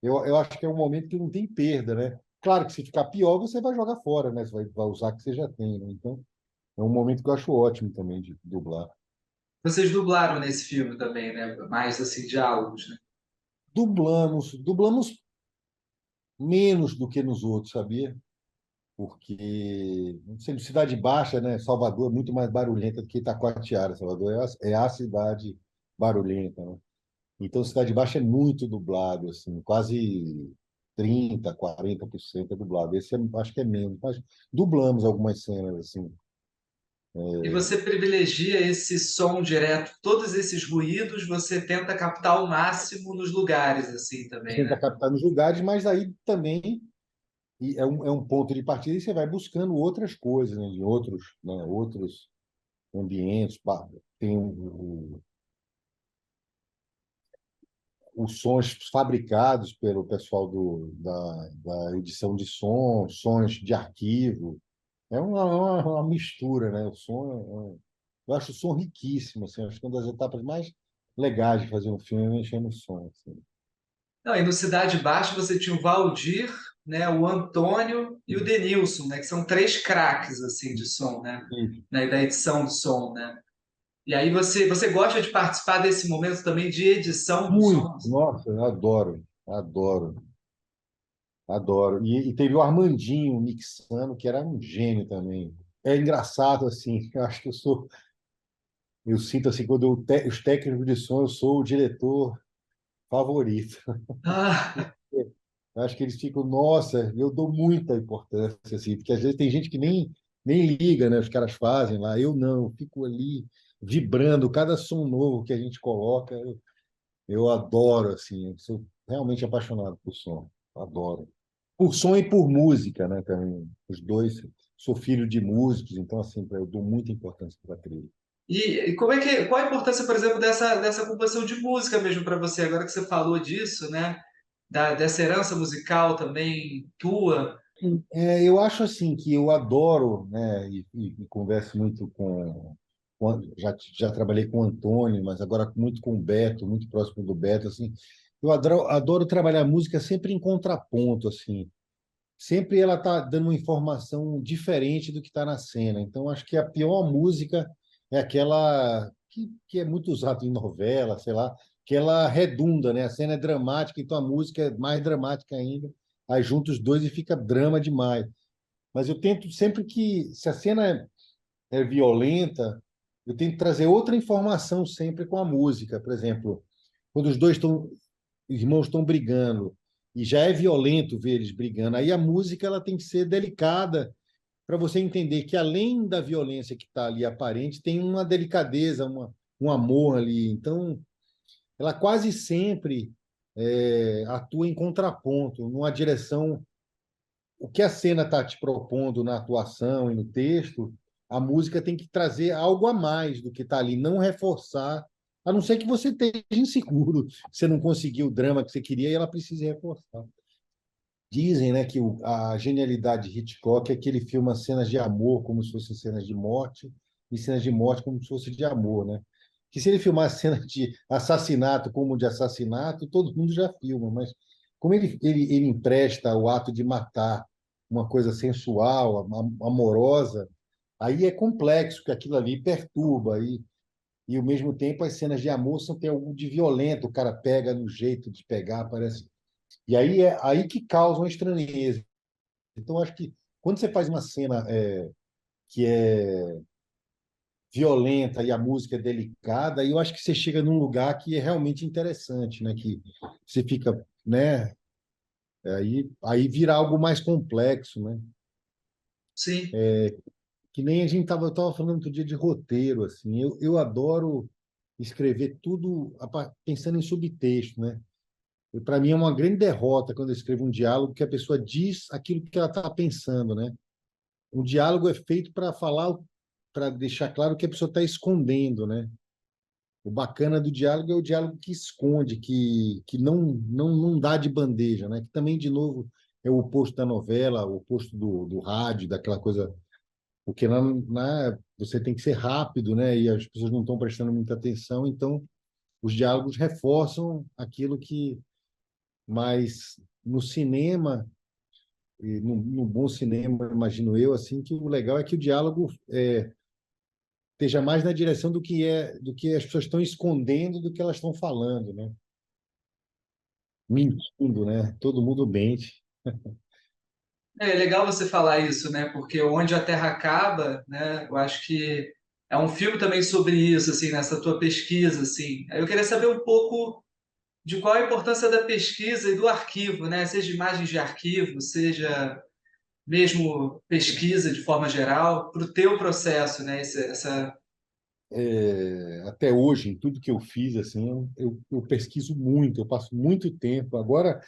eu acho que é um momento que não tem perda, né? Claro que se ficar pior, você vai jogar fora, né? Você vai usar o que você já tem, né? Então, é um momento que eu acho ótimo também de dublar. Vocês dublaram nesse filme também, né? Mais assim, diálogos, né? Dublamos menos do que nos outros, sabia? Porque, não sei, cidade baixa, né? Salvador é muito mais barulhenta do que Itacoatiara. Salvador é a cidade barulhenta, né? Então, Cidade Baixa é muito dublado, assim, quase 30, 40% é dublado. Esse acho que é menos, mas dublamos algumas cenas, assim. E você privilegia esse som direto, todos esses ruídos, você tenta captar ao máximo nos lugares, assim, também, Tenta né? captar nos lugares, mas aí também é um ponto de partida e você vai buscando outras coisas, né, de outros ambientes. Tem os sons fabricados pelo pessoal da edição de som, sons de arquivo. É uma mistura, né? O som eu acho o som riquíssimo, assim, acho que uma das etapas mais legais de fazer um filme é mexer no som. Assim. Não, e no Cidade Baixa você tinha o Valdir, né, o Antônio e o Denilson, né, que são três craques assim de som, Isso. né, da edição do som, né? E aí você gosta de participar desse momento também de edição do Muito. som? Nossa, eu adoro, adoro, adoro. E teve o Armandinho mixando, que era um gênio também. É engraçado, assim, eu acho que eu sinto assim, quando os técnicos de som, eu sou o diretor favorito. Ah, Eu acho que eles ficam, nossa, eu dou muita importância, assim, porque às vezes tem gente que nem liga, né? Os caras fazem lá, eu não, eu fico ali vibrando cada som novo que a gente coloca, eu adoro, assim, eu sou realmente apaixonado por som, adoro. Por som e por música, né, também, os dois, sou filho de músicos, então, assim, eu dou muita importância para a trilha. e como é que, qual a importância, por exemplo, dessa composição de música mesmo para você, agora que você falou disso, né? Dessa herança musical também tua. Eu acho assim que eu adoro, né, e converso muito já trabalhei com o Antônio, mas agora muito com o Beto, muito próximo do Beto, assim. Eu adoro trabalhar música sempre em contraponto, assim. Sempre ela está dando uma informação diferente do que está na cena. Então, acho que a pior música é aquela que é muito usada em novela, sei lá, que ela redunda, né? A cena é dramática, então a música é mais dramática ainda. Aí junta os dois e fica drama demais. Mas eu tento sempre que, se a cena é violenta, eu tento trazer outra informação sempre com a música. Por exemplo, quando os irmãos estão brigando e já é violento ver eles brigando, aí a música ela tem que ser delicada para você entender que além da violência que está ali aparente, tem uma delicadeza, um amor ali. Então, ela quase sempre atua em contraponto, numa direção. O que a cena está te propondo na atuação e no texto, a música tem que trazer algo a mais do que está ali, não reforçar, a não ser que você esteja inseguro, que você não conseguiu o drama que você queria e ela precisa reforçar. Dizem, né, que a genialidade de Hitchcock é que ele filma cenas de amor como se fossem cenas de morte e cenas de morte como se fosse de amor, né? Que se ele filmar cena de assassinato como de assassinato, todo mundo já filma, mas como ele empresta o ato de matar uma coisa sensual, amorosa, aí é complexo, porque aquilo ali perturba, e ao mesmo tempo as cenas de amor são, tem algo de violento, o cara pega no jeito de pegar, parece. E aí é aí que causam estranheza. Então, acho que quando você faz uma cena que é violenta e a música é delicada, aí eu acho que você chega num lugar que é realmente interessante, né? Que você fica, né? Aí vira algo mais complexo, né? Sim. Que nem a gente tava falando outro dia de roteiro, assim. Eu adoro escrever tudo pensando em subtexto, né? Para mim é uma grande derrota quando eu escrevo um diálogo que a pessoa diz aquilo que ela está pensando, né? O diálogo é feito para falar, para deixar claro que a pessoa está escondendo, né? O bacana do diálogo é o diálogo que esconde, que não dá de bandeja, né? Que também, de novo, é o oposto da novela, o oposto do rádio, daquela coisa. Porque você tem que ser rápido, né? E as pessoas não estão prestando muita atenção, então os diálogos reforçam aquilo que. Mas no cinema, e no bom cinema, imagino eu, assim, que o legal é que o diálogo esteja mais na direção do que as pessoas estão escondendo do que elas estão falando, né? Mentindo, né? Todo mundo mente. É legal você falar isso, né? Porque Onde a Terra Acaba, né? Eu acho que é um filme também sobre isso, assim, nessa tua pesquisa, assim. Aí eu queria saber um pouco de qual a importância da pesquisa e do arquivo, né? Seja imagens de arquivo, seja mesmo pesquisa de forma geral, para o teu processo, né? Essa... Até hoje, em tudo que eu fiz, assim, eu pesquiso muito, eu passo muito tempo. Agora,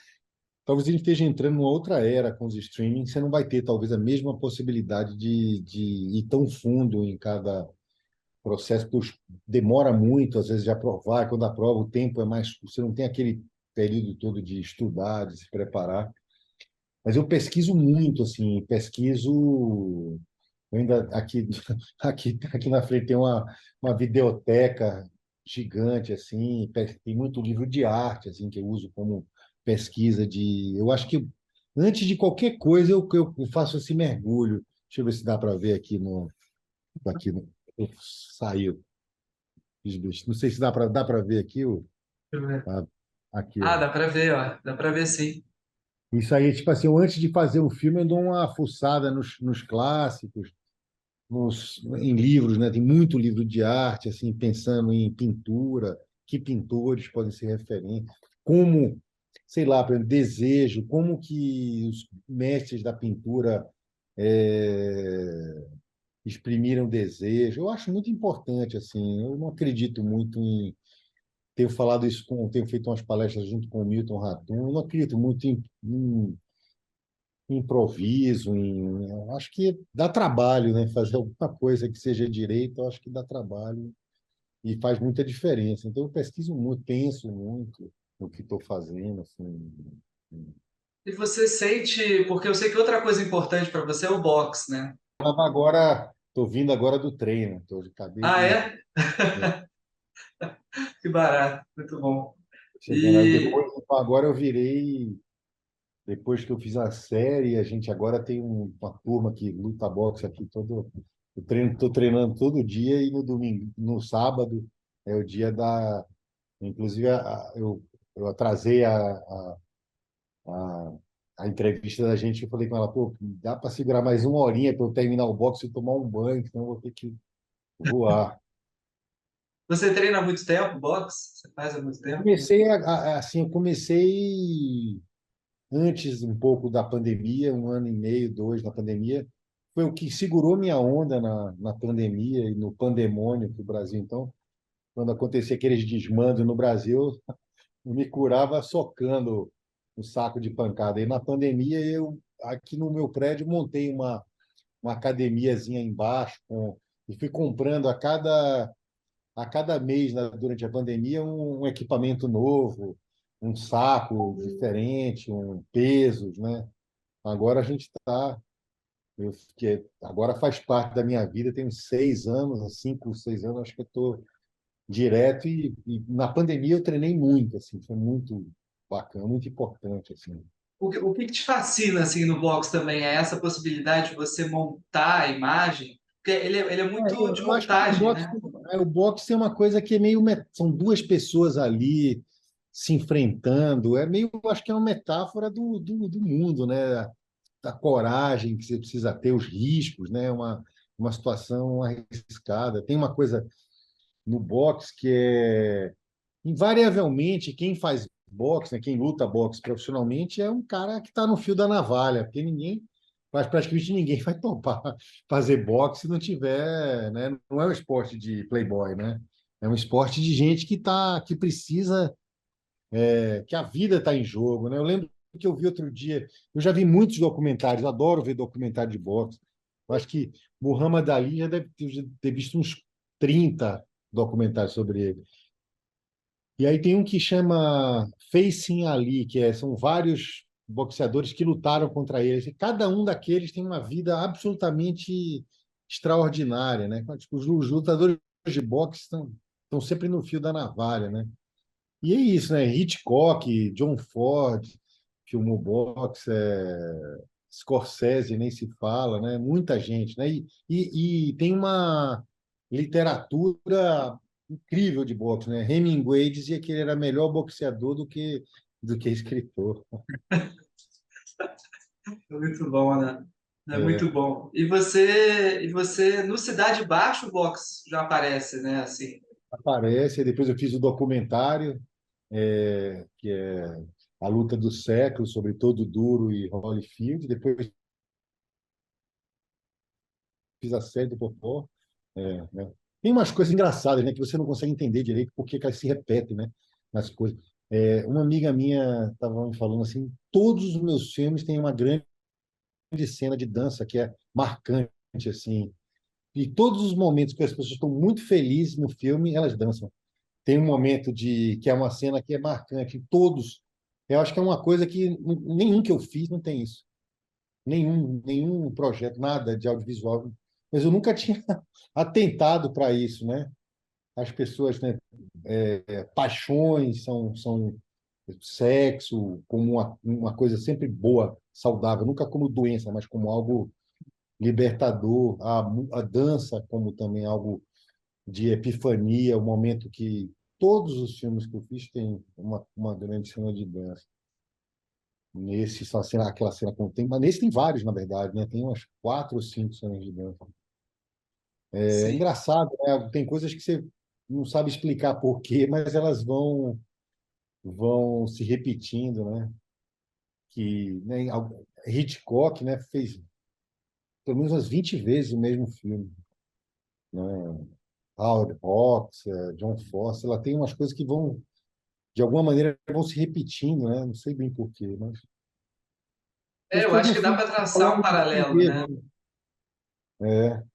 talvez a gente esteja entrando numa outra era com os streaming, você não vai ter, talvez, a mesma possibilidade de ir tão fundo em cada processo, porque demora muito, às vezes, de aprovar. Quando aprova, o tempo é mais. Você não tem aquele período todo de estudar, de se preparar. Mas eu pesquiso muito, assim, pesquiso. Eu ainda aqui na frente tem uma videoteca gigante, assim, tem muito livro de arte, assim, que eu uso como pesquisa de. Eu acho que antes de qualquer coisa eu faço esse mergulho. Deixa eu ver se dá para ver aqui no, saiu. Não sei se dá para ver aqui a- aqui, Ah, ó. dá para ver, ó. Dá para ver sim. Isso aí, tipo assim, eu, antes de fazer um filme, eu dou uma fuçada nos clássicos, em livros, né? Tem muito livro de arte, assim, pensando em pintura, que pintores podem ser referentes, como, sei lá, por exemplo, desejo, como que os mestres da pintura exprimiram desejo. Eu acho muito importante, assim, eu não acredito muito em. Tenho feito umas palestras junto com o Milton Ratum, eu não acredito muito em improviso, acho que dá trabalho, né? Fazer alguma coisa que seja direito, eu acho que dá trabalho e faz muita diferença. Então, eu pesquiso muito, penso muito no que estou fazendo, assim. E você sente, porque eu sei que outra coisa importante para você é o boxe, né? Estou vindo agora do treino, acabei Ah, de é? Que barato, muito bom. chegando aí E depois, então, agora eu virei, depois que eu fiz a série, a gente agora tem uma turma que luta boxe aqui todo. Estou treinando todo dia e no domingo, no sábado é o dia da. Inclusive, eu atrasei a, a entrevista da gente. Eu falei com ela, pô, dá para segurar mais uma horinha para eu terminar o boxe e tomar um banho, senão eu vou ter que voar. você treina há muito tempo, boxe? Você faz há muito tempo? Assim, eu comecei antes um pouco da pandemia, um ano e meio, dois na pandemia. Foi o que segurou minha onda na pandemia e no pandemônio que o Brasil, então, quando acontecia aqueles desmandos no Brasil, eu me curava socando um saco de pancada. E na pandemia, eu, aqui no meu prédio, montei uma academiazinha embaixo e fui comprando a cada mês, durante a pandemia, um equipamento novo. um saco diferente, um pesos, né? Agora a gente está, que agora faz parte da minha vida, tem uns 6 anos, 5, 6 anos, acho que eu estou direto e na pandemia eu treinei muito, assim, foi muito bacana, muito importante, assim. O que te fascina assim no box também é essa possibilidade de você montar a imagem? Porque ele é muito de Eu acho que montagem, né? o boxe é uma coisa que é meio. São duas pessoas ali se enfrentando. É meio. Acho que é uma metáfora do mundo, né? Da coragem que você precisa ter, os riscos, né? Uma situação arriscada. Tem uma coisa no boxe que é. Invariavelmente, quem faz boxe, né? Quem luta boxe profissionalmente é um cara que está no fio da navalha, porque ninguém. Mas praticamente ninguém vai topar fazer boxe se não tiver, né? Não é um esporte de playboy, né? É um esporte de gente que precisa, que a vida está em jogo, né? Eu lembro que eu vi outro dia, eu já vi muitos documentários, adoro ver documentário de boxe. Eu acho que Muhammad Ali já deve ter visto uns 30 documentários sobre ele. E aí tem um que chama Facing Ali, são vários boxeadores que lutaram contra eles. E cada um daqueles tem uma vida absolutamente extraordinária, né? Tipo, os lutadores de boxe estão sempre no fio da navalha, né? E é isso, né? Hitchcock, John Ford, filmou boxe, Scorsese, nem se fala, né? Muita gente, né? E tem uma literatura incrível de boxe, né? Hemingway dizia que ele era melhor boxeador do que escritor. É muito bom, né? É É, muito bom. E você no Cidade Baixa o box já aparece, né? Assim. aparece, depois eu fiz o documentário, que é A Luta do Século, sobre Todo Duro e Holyfield, depois fiz a série do Popó. Né? Tem umas coisas engraçadas, né, que você não consegue entender direito porque que elas se repetem, né, nas coisas. Uma amiga minha estava me falando assim, todos os meus filmes têm uma grande cena de dança que é marcante, assim. E todos os momentos que as pessoas estão muito felizes no filme, elas dançam. Tem um momento que é uma cena que é marcante. Todos. Eu acho que é uma coisa que nenhum que eu fiz não tem isso. Nenhum projeto, nada de audiovisual. Mas eu nunca tinha atentado para isso, né? As pessoas, né, paixões são sexo como uma coisa sempre boa, saudável, nunca como doença, mas como algo libertador, a dança como também algo de epifania, o momento que todos os filmes que eu fiz têm uma grande cena de dança. Nesse, só cena, aquela cena com tem, mas nesse tem vários, na verdade, né? Tem umas 4 ou 5 cenas de dança. É Sim. engraçado, né? Tem coisas que você não sabe explicar por quê, mas elas vão se repetindo, né? Que, né, Hitchcock, né, fez pelo menos umas 20 vezes o mesmo filme, né? Howard Hawks, John Foster, ela tem umas coisas que vão, de alguma maneira, vão se repetindo, né? Não sei bem por quê, mas É, depois eu todo acho um que dá filme para traçar um falando de si paralelo, né? mesmo, né?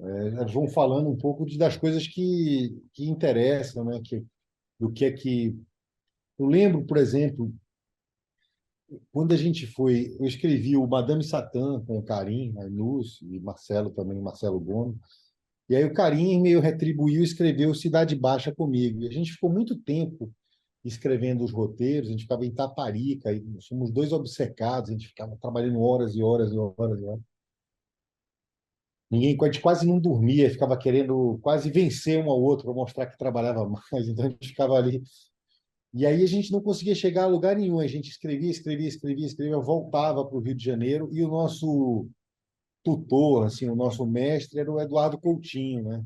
Elas vão falando um pouco das coisas que interessam, né? Do que é que... Eu lembro, por exemplo, quando a gente foi, eu escrevi o Madame Satã com o Karim Arnuz e Marcelo também, Marcelo Gomes. E aí o Karim meio retribuiu e escreveu Cidade Baixa comigo. E a gente ficou muito tempo escrevendo os roteiros, a gente ficava em Taparica, e somos dois obcecados, a gente ficava trabalhando horas e horas e horas e horas. A gente quase não dormia, ficava querendo quase vencer um ao outro para mostrar que trabalhava mais. Então a gente ficava ali. E aí a gente não conseguia chegar a lugar nenhum. A gente escrevia, voltava para o Rio de Janeiro e o nosso tutor, assim, o nosso mestre era o Eduardo Coutinho, né?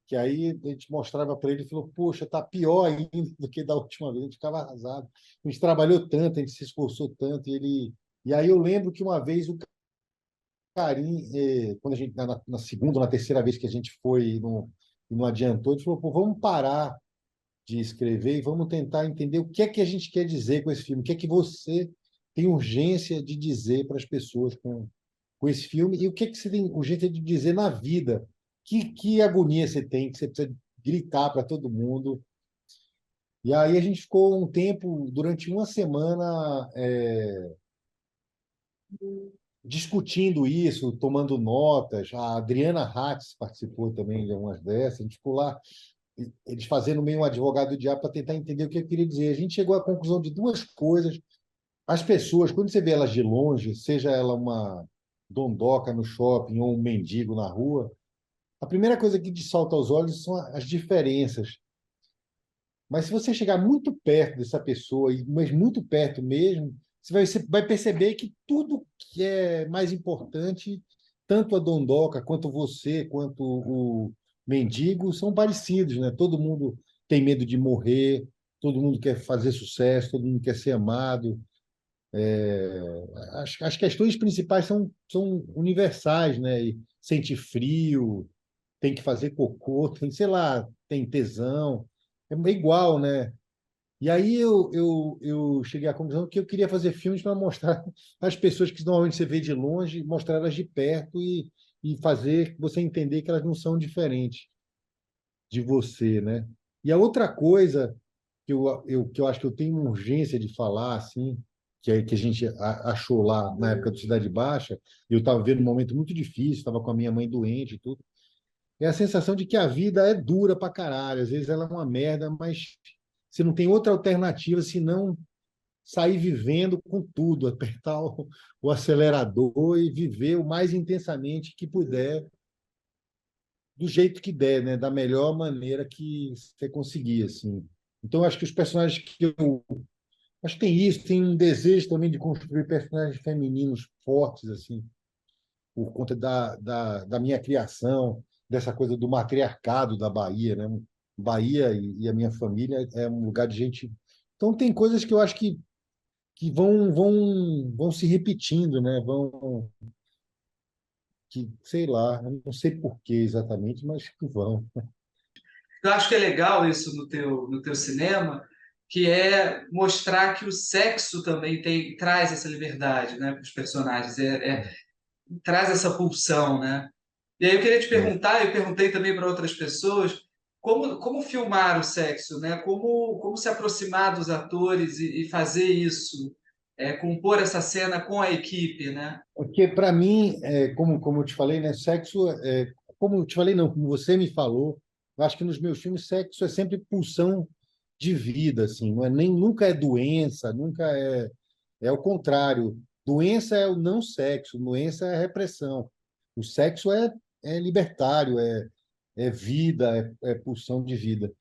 Que aí a gente mostrava para ele e falou: Poxa, tá pior ainda do que da última vez. A gente ficava arrasado. A gente trabalhou tanto, a gente se esforçou tanto. E aí eu lembro que uma vez o Karim, quando a gente, na segunda ou na terceira vez que a gente foi e não adiantou, ele falou: Pô, vamos parar de escrever e vamos tentar entender o que é que a gente quer dizer com esse filme, o que é que você tem urgência de dizer para as pessoas com esse filme e o que é que você tem urgência de dizer na vida. Que agonia você tem, que você precisa gritar para todo mundo. E aí a gente ficou um tempo, durante uma semana, discutindo isso, tomando notas. A Adriana Hatz participou também de algumas dessas. A gente ficou lá, eles fazendo meio um advogado do diabo para tentar entender o que eu queria dizer. A gente chegou à conclusão de duas coisas. As pessoas, quando você vê elas de longe, seja ela uma dondoca no shopping ou um mendigo na rua, a primeira coisa que te salta aos olhos são as diferenças. Mas se você chegar muito perto dessa pessoa, mas muito perto mesmo, você vai perceber que tudo que é mais importante, tanto a dondoca, quanto você, quanto o mendigo, são parecidos, né? Todo mundo tem medo de morrer, todo mundo quer fazer sucesso, todo mundo quer ser amado. As questões principais são universais, né? E sentir frio, tem que fazer cocô, tem, sei lá, tem tesão, é igual, né? E aí eu cheguei à conclusão que eu queria fazer filmes para mostrar as pessoas que normalmente você vê de longe, mostrar elas de perto e fazer você entender que elas não são diferentes de você, né? E a outra coisa que eu acho que eu tenho urgência de falar, assim, que a gente achou lá na época do Cidade Baixa, e eu estava vendo um momento muito difícil, estava com a minha mãe doente e tudo, é a sensação de que a vida é dura pra caralho. Às vezes ela é uma merda, mas você não tem outra alternativa senão sair vivendo com tudo, apertar o acelerador e viver o mais intensamente que puder, do jeito que der, né? Da melhor maneira que você conseguir, assim. Então, acho que os personagens que eu... Acho que tem isso, tem um desejo também de construir personagens femininos fortes, assim, por conta da minha criação, dessa coisa do matriarcado da Bahia, né? Bahia e a minha família é um lugar de gente. Então tem coisas que eu acho que vão se repetindo, né? Sei lá, eu não sei por que exatamente, mas que vão. Eu acho que é legal isso no teu cinema, que é mostrar que o sexo também traz essa liberdade, né, para os personagens, traz essa pulsão, né? E aí eu queria te É. perguntar, eu perguntei também para outras pessoas, como filmar o sexo, né? Como se aproximar dos atores e fazer isso, compor essa cena com a equipe, né? Porque, para mim, como eu te falei, né, sexo, como eu te falei, não, como você me falou, eu acho que nos meus filmes sexo é sempre pulsão de vida, assim, não é nem nunca é doença, nunca é o contrário. Doença é o não sexo, doença é repressão. O sexo é libertário, é vida, é pulsão de vida.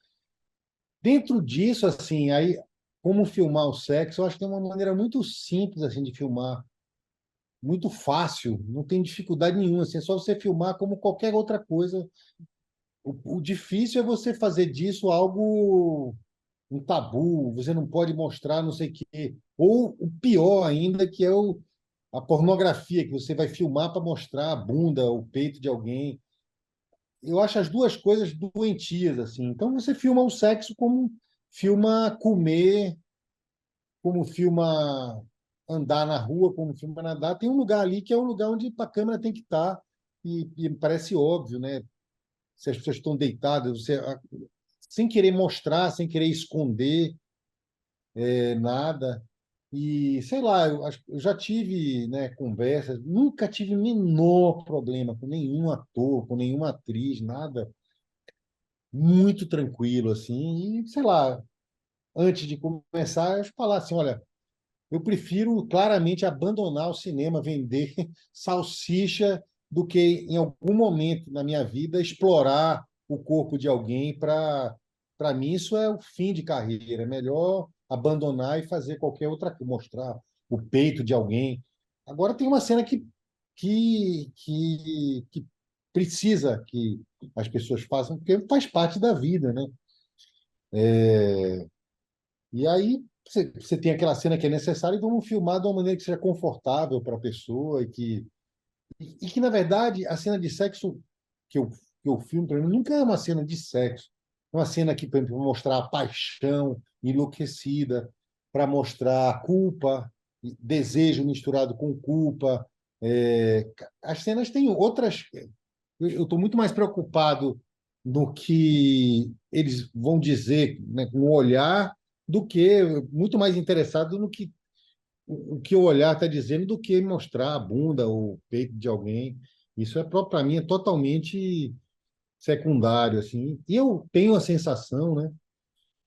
Dentro disso, assim, aí como filmar o sexo, eu acho que tem uma maneira muito simples assim de filmar, muito fácil, não tem dificuldade nenhuma, assim, é só você filmar como qualquer outra coisa. O difícil é você fazer disso algo, um tabu, você não pode mostrar não sei o quê. Ou o pior ainda, que é a pornografia, que você vai filmar para mostrar a bunda, o peito de alguém. Eu acho as duas coisas doentias, assim. Então você filma o sexo como filma comer, como filma andar na rua, como filma nadar. Tem um lugar ali que é um lugar onde a câmera tem que estar, e parece óbvio, né? Se as pessoas estão deitadas, você, sem querer mostrar, sem querer esconder nada. E, sei lá, eu já tive, né, conversas, nunca tive o menor problema com nenhum ator, com nenhuma atriz, nada. Muito tranquilo, assim. E, sei lá, antes de começar, eu falar assim, olha, eu prefiro claramente abandonar o cinema, vender salsicha, do que em algum momento na minha vida explorar o corpo de alguém para mim isso é o fim de carreira. É melhor abandonar e fazer qualquer outra coisa, mostrar o peito de alguém. Agora tem uma cena que precisa que as pessoas façam, porque faz parte da vida, né? E aí você tem aquela cena que é necessária e vamos filmar de uma maneira que seja confortável para a pessoa e que, na verdade, a cena de sexo que eu filmo, para mim, nunca é uma cena de sexo. É uma cena que, por exemplo, para mostrar a paixão enlouquecida, para mostrar a culpa, desejo misturado com culpa. As cenas têm outras. Eu estou muito mais preocupado no que eles vão dizer, né, com o olhar, do que muito mais interessado no que o que o olhar está dizendo do que mostrar a bunda ou o peito de alguém. Isso é para mim é totalmente secundário assim. E eu tenho a sensação, né,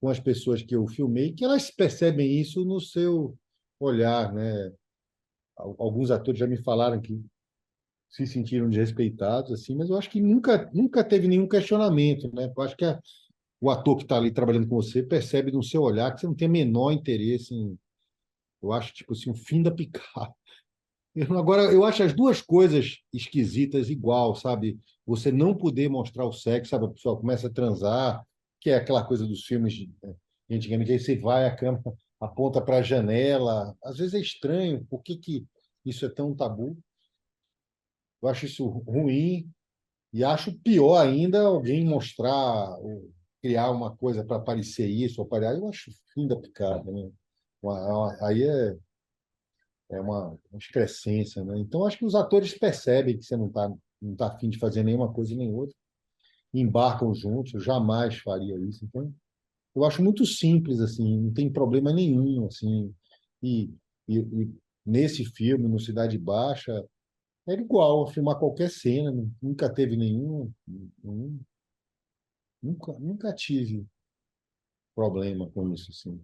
com as pessoas que eu filmei, que elas percebem isso no seu olhar, né? Alguns atores já me falaram que se sentiram desrespeitados assim, mas eu acho que nunca teve nenhum questionamento, né? Eu acho que o ator que está ali trabalhando com você percebe no seu olhar que você não tem o menor interesse em, eu acho tipo assim, um fim da picada. Agora, eu acho as duas coisas esquisitas igual, sabe? Você não poder mostrar o sexo, sabe? A pessoa começa a transar, que é aquela coisa dos filmes de antigamente, aí você vai, a câmera aponta para a janela. Às vezes é estranho, por que que isso é tão tabu? Eu acho isso ruim e acho pior ainda alguém mostrar, ou criar uma coisa para parecer isso, ou parecer. Eu acho fim da picada, né? Aí é uma excrescência, né? Então, acho que os atores percebem que você não tá afim de fazer nenhuma coisa nem outra, embarcam juntos, eu jamais faria isso. Então, eu acho muito simples, assim, não tem problema nenhum, assim. E, e nesse filme, no Cidade Baixa, era igual a filmar qualquer cena, nunca teve nenhum nunca tive problema com isso, assim.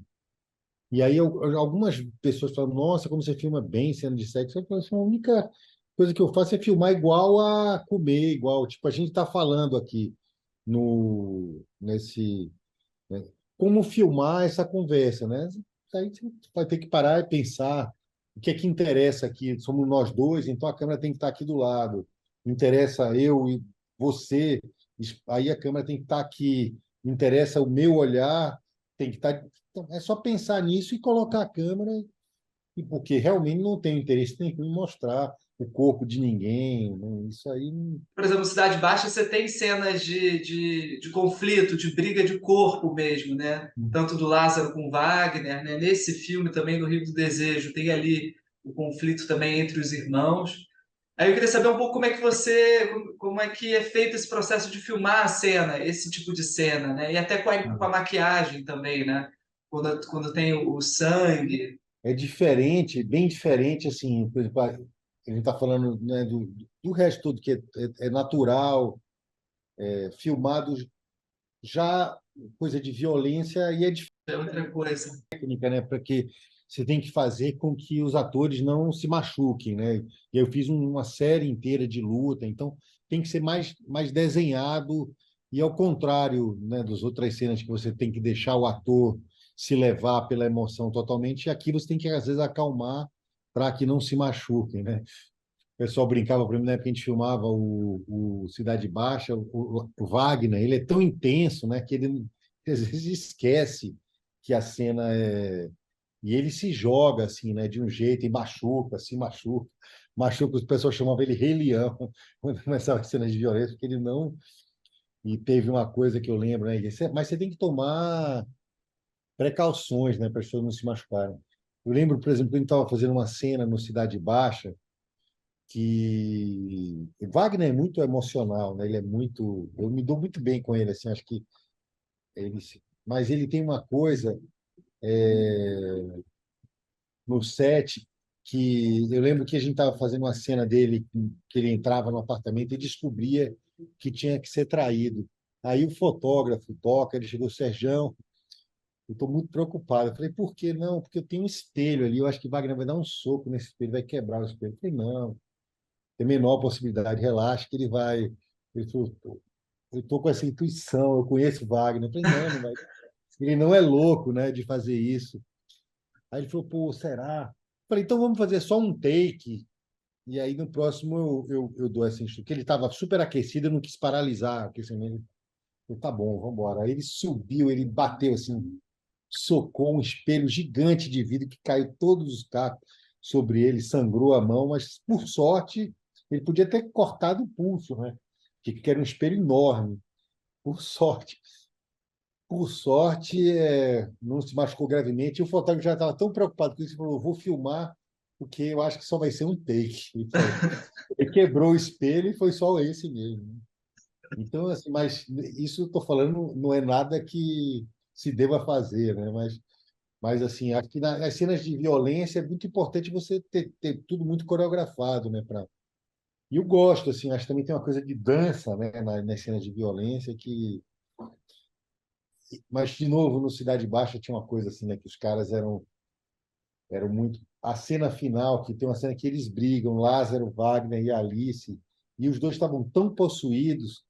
E aí algumas pessoas falam, nossa, como você filma bem cena de sexo. Eu falo assim, a única coisa que eu faço é filmar igual a comer, igual, tipo, a gente está falando aqui no nesse, né, como filmar essa conversa, né? Aí você vai ter que parar e pensar o que é que interessa aqui. Somos nós dois, então a câmera tem que estar aqui do lado. Interessa eu e você, aí a câmera tem que estar aqui. Interessa o meu olhar, tem que estar. Então, é só pensar nisso e colocar a câmera, e porque realmente não tem interesse nenhum em mostrar o corpo de ninguém, né? Isso aí. Por exemplo, Cidade Baixa, você tem cenas de conflito, de briga de corpo mesmo, né? Tanto do Lázaro com Wagner, né? Nesse filme também do Rio do Desejo, tem ali o conflito também entre os irmãos. Aí eu queria saber um pouco como é que é feito esse processo de filmar a cena, esse tipo de cena, né? E até com a maquiagem também, né? Quando tem o sangue. É diferente, bem diferente, assim, por exemplo, a gente está falando, né, do resto tudo que é natural, filmado já coisa de violência e é É outra coisa. técnica, né, para que você tem que fazer com que os atores não se machuquem, né? E eu fiz uma série inteira de luta, então tem que ser mais desenhado e ao contrário, né, das outras cenas que você tem que deixar o ator se levar pela emoção totalmente, aqui você tem que às vezes acalmar para que não se machuquem, né? O pessoal brincava para mim, na época que a gente filmava o Cidade Baixa, o Wagner, ele é tão intenso, né, que ele às vezes esquece que a cena é. E ele se joga assim, né, de um jeito e machuca, se machuca. Machuca, as pessoas chamavam ele Rei Leão, quando começava as cenas de violência, porque ele não. E teve uma coisa que eu lembro, né, mas você tem que tomar precauções, né, para as pessoas não se machucarem. Eu lembro, por exemplo, que a gente estava fazendo uma cena no Cidade Baixa que Wagner é muito emocional, né? Ele é muito, eu me dou muito bem com ele, assim, acho que ele, mas ele tem uma coisa no set que eu lembro que a gente estava fazendo uma cena dele que ele entrava no apartamento e descobria que tinha que ser traído. Aí o fotógrafo toca, ele chegou, Serjão, eu estou muito preocupado. Eu falei, por que não? Porque eu tenho um espelho ali, eu acho que Wagner vai dar um soco nesse espelho, vai quebrar o espelho. Eu falei, não, tem a menor possibilidade, relaxa que ele vai. Ele falou, eu estou com essa intuição, eu conheço Wagner. Eu falei, não, não vai. Ele não é louco, né, de fazer isso. Aí ele falou, pô, será? Eu falei, então vamos fazer só um take. E aí no próximo eu dou essa instrução. Que ele estava super aquecido, eu não quis paralisar o aquecimento. Eu falei, tá bom, vamos embora. Aí ele subiu, ele bateu assim, socou um espelho gigante de vidro que caiu todos os cacos sobre ele, sangrou a mão, mas por sorte ele podia ter cortado o pulso, né? Que era um espelho enorme. Por sorte. Por sorte, não se machucou gravemente. E o fotógrafo já estava tão preocupado com isso, ele falou: vou filmar, porque eu acho que só vai ser um take. Ele falou. Ele quebrou o espelho e foi só esse mesmo. Então, assim, mas isso eu estou falando não é nada que se deva fazer, né? Mas assim, acho que nas cenas de violência é muito importante você ter tudo muito coreografado, né? E eu gosto, assim, acho que também tem uma coisa de dança, né? Nas cenas de violência que... Mas, de novo, no Cidade Baixa tinha uma coisa assim, né? Que os caras eram muito... A cena final, que tem uma cena que eles brigam, Lázaro, Wagner e Alice, e os dois estavam tão possuídos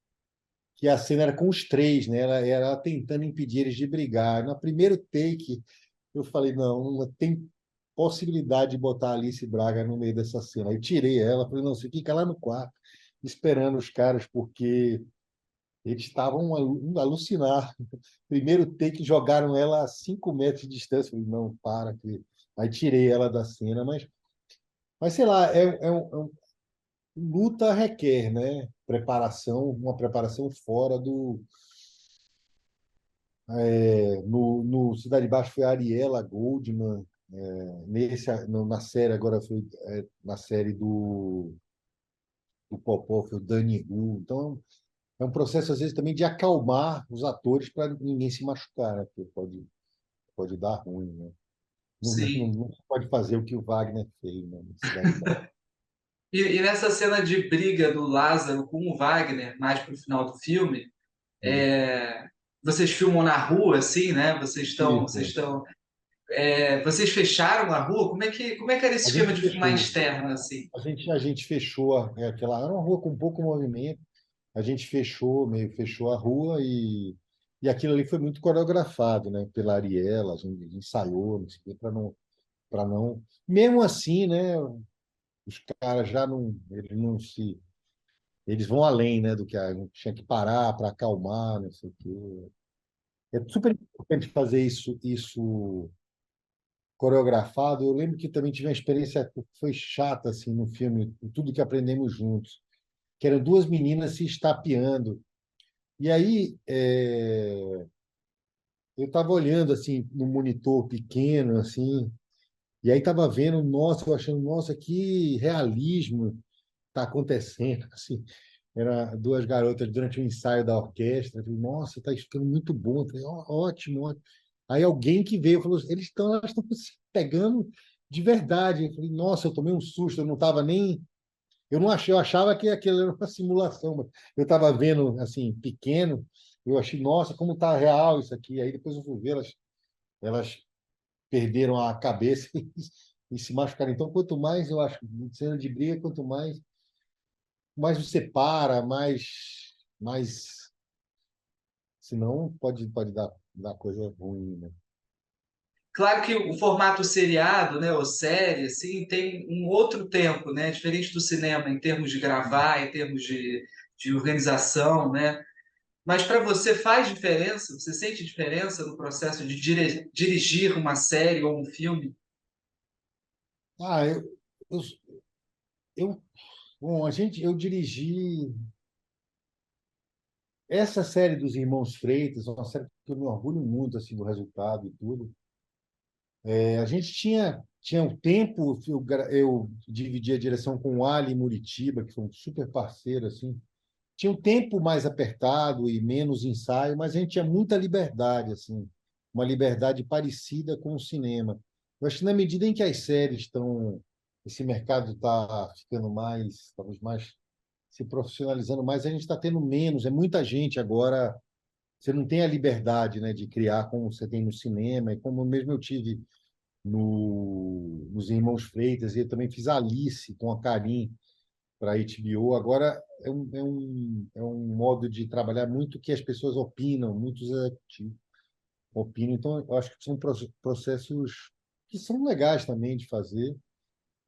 que a cena era com os três, né? Ela tentando impedir eles de brigar. No primeiro take, eu falei, não tem possibilidade de botar a Alice Braga no meio dessa cena. Aí eu tirei ela, falei, não, você fica lá no quarto, esperando os caras, porque eles estavam alucinar. Primeiro take, jogaram ela a 5 metros de distância. Eu falei, não, para. Aí tirei ela da cena, mas sei lá, luta requer, né? Preparação, uma preparação fora do. No Cidade Baixa foi a Ariela Goldman, na série, agora foi na série do Popó, foi o Dani Hu. Então, é um processo, às vezes, também de acalmar os atores para ninguém se machucar, né? Porque pode dar ruim, né? Sim. Não pode fazer o que o Wagner fez, né? Na Cidade Baixa. E nessa cena de briga do Lázaro com o Wagner, mais pro final do filme, é, vocês filmam na rua, assim, né? Vocês Isso. estão, vocês fecharam a rua? Como é que era esse A esquema gente de filmar fechou. externo, assim? A gente fechou aquela. Era uma rua com pouco movimento. A gente meio fechou a rua e aquilo ali foi muito coreografado, né? Pela Ariela, a gente ensaiou, não sei o quê, para não. Mesmo assim, né? Os caras já não, eles não se, eles vão além, né? Do que a gente tinha que parar para acalmar, não sei o quê. É super importante fazer isso coreografado. Eu lembro que também tive uma experiência que foi chata assim no filme, com tudo que aprendemos juntos, que eram duas meninas se estapeando. E aí eu estava olhando assim no monitor pequeno assim, e aí estava vendo, nossa, eu achando, nossa, que realismo está acontecendo assim. Era duas garotas durante o ensaio da orquestra. Eu falei, nossa, está ficando muito bom. Eu falei, ótimo, ótimo. Aí alguém que veio falou, elas estão se pegando de verdade. Eu falei, nossa, eu tomei um susto, eu não estava nem. Eu não achei, eu achava que aquilo era uma simulação, mas eu estava vendo assim, pequeno, eu achei, nossa, como está real isso aqui. Aí depois eu fui ver, elas perderam a cabeça e se machucaram. Então, quanto mais eu acho, cena de briga, quanto mais você para, mais senão pode dar coisa ruim, né? Claro que o formato seriado, né, ou série, assim, tem um outro tempo, né, diferente do cinema em termos de gravar, em termos de organização, né? Mas para você faz diferença? Você sente diferença no processo de dirigir uma série ou um filme? Ah, eu, eu bom, eu dirigi essa série dos Irmãos Freitas, uma série que eu me orgulho muito assim do resultado e tudo. A gente tinha um tempo, eu dividi a direção com o Ali Muritiba, que foi um super parceiro assim. Tinha um tempo mais apertado e menos ensaio, mas a gente tinha muita liberdade, assim, uma liberdade parecida com o cinema. Eu acho que na medida em que as séries estão, esse mercado está ficando mais, talvez mais se profissionalizando mais, a gente está tendo menos, é muita gente agora. Você não tem a liberdade, né, de criar como você tem no cinema, e como mesmo eu tive nos Irmãos Freitas, e eu também fiz Alice com a Karim para a HBO. Agora é um modo de trabalhar muito que as pessoas opinam, muitos opinam. Então, eu acho que são processos que são legais também de fazer,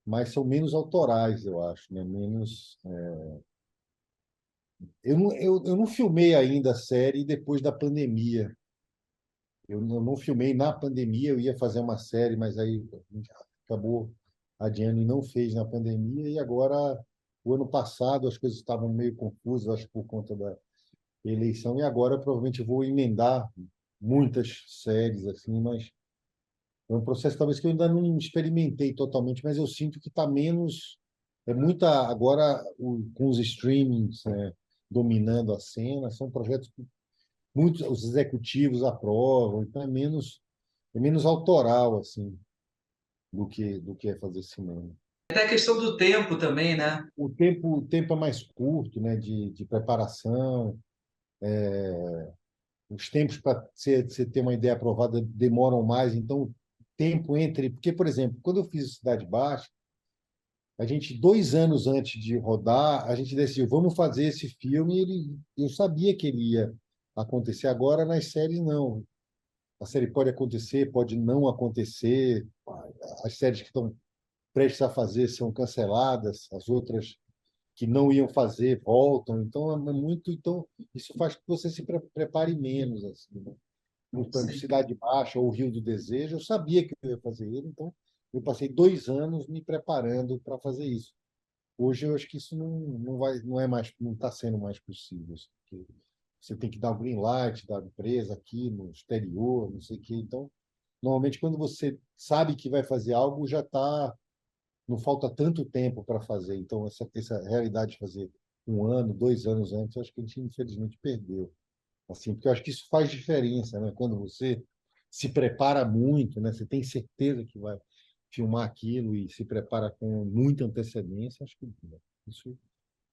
mas são menos autorais, eu acho, né? Menos. Eu não filmei ainda a série depois da pandemia. Eu não filmei na pandemia, eu ia fazer uma série, mas aí a gente acabou adiando e não fez na pandemia. E agora, o ano passado, as coisas estavam meio confusas, acho que por conta da eleição, e agora provavelmente eu vou emendar muitas séries, assim, mas é um processo talvez que eu ainda não experimentei totalmente, mas eu sinto que está menos. É muita. Agora, com os streamings, né? dominando a cena, são projetos que muitos os executivos aprovam, então é menos autoral assim do que é fazer cinema. Até a questão do tempo também, né? O tempo é mais curto, né, de preparação, os tempos para você ter uma ideia aprovada demoram mais, então o tempo entre. Porque, por exemplo, quando eu fiz Cidade Baixa, a gente, 2 anos antes de rodar, a gente decidiu, vamos fazer esse filme, e eu sabia que ele ia acontecer. Agora, nas séries, não. A série pode acontecer, pode não acontecer, as séries que estão prestes a fazer são canceladas, as outras que não iam fazer voltam. Então, é muito. Então, isso faz com que você se prepare menos. Assim, né? No Sim. Cidade Baixa ou Rio do Desejo, eu sabia que eu ia fazer ele, então eu passei 2 anos me preparando para fazer isso. Hoje eu acho que isso não vai, não é mais, não está sendo mais possível, assim, porque você tem que dar o green light da empresa aqui no exterior, não sei o quê. Então, normalmente quando você sabe que vai fazer algo, já está, não falta tanto tempo para fazer. Então, essa realidade de fazer 1 ano, 2 anos antes, eu acho que a gente infelizmente perdeu. Assim, porque eu acho que isso faz diferença, né? Quando você se prepara muito, né? Você tem certeza que vai filmar aquilo e se prepara com muita antecedência, acho que isso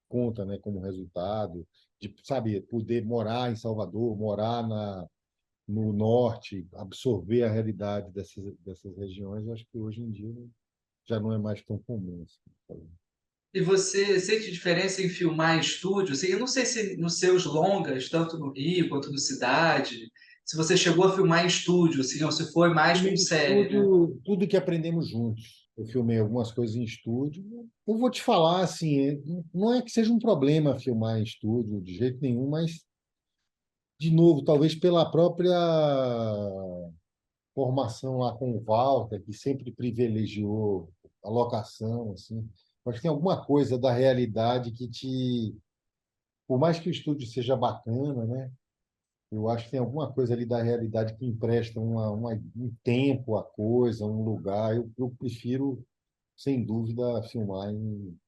conta, né? Como resultado de, sabe, poder morar em Salvador, morar no norte, absorver a realidade dessas regiões, eu acho que hoje em dia já não é mais tão comum. Assim. E você sente diferença em filmar em estúdio? Assim, eu não sei se nos seus longas, tanto no Rio quanto no Cidade, se você chegou a filmar em estúdio, assim, ou se foi mais com Filmei em série, né? estúdio, tudo que aprendemos juntos. Eu filmei algumas coisas em estúdio. Eu vou te falar assim, não é que seja um problema filmar em estúdio de jeito nenhum, mas de novo, talvez pela própria formação lá com o Walter, que sempre privilegiou a locação, assim. Acho que tem alguma coisa da realidade que te, por mais que o estúdio seja bacana, né? Eu acho que tem alguma coisa ali da realidade que empresta um tempo à coisa, um lugar. Eu prefiro, sem dúvida, filmar em,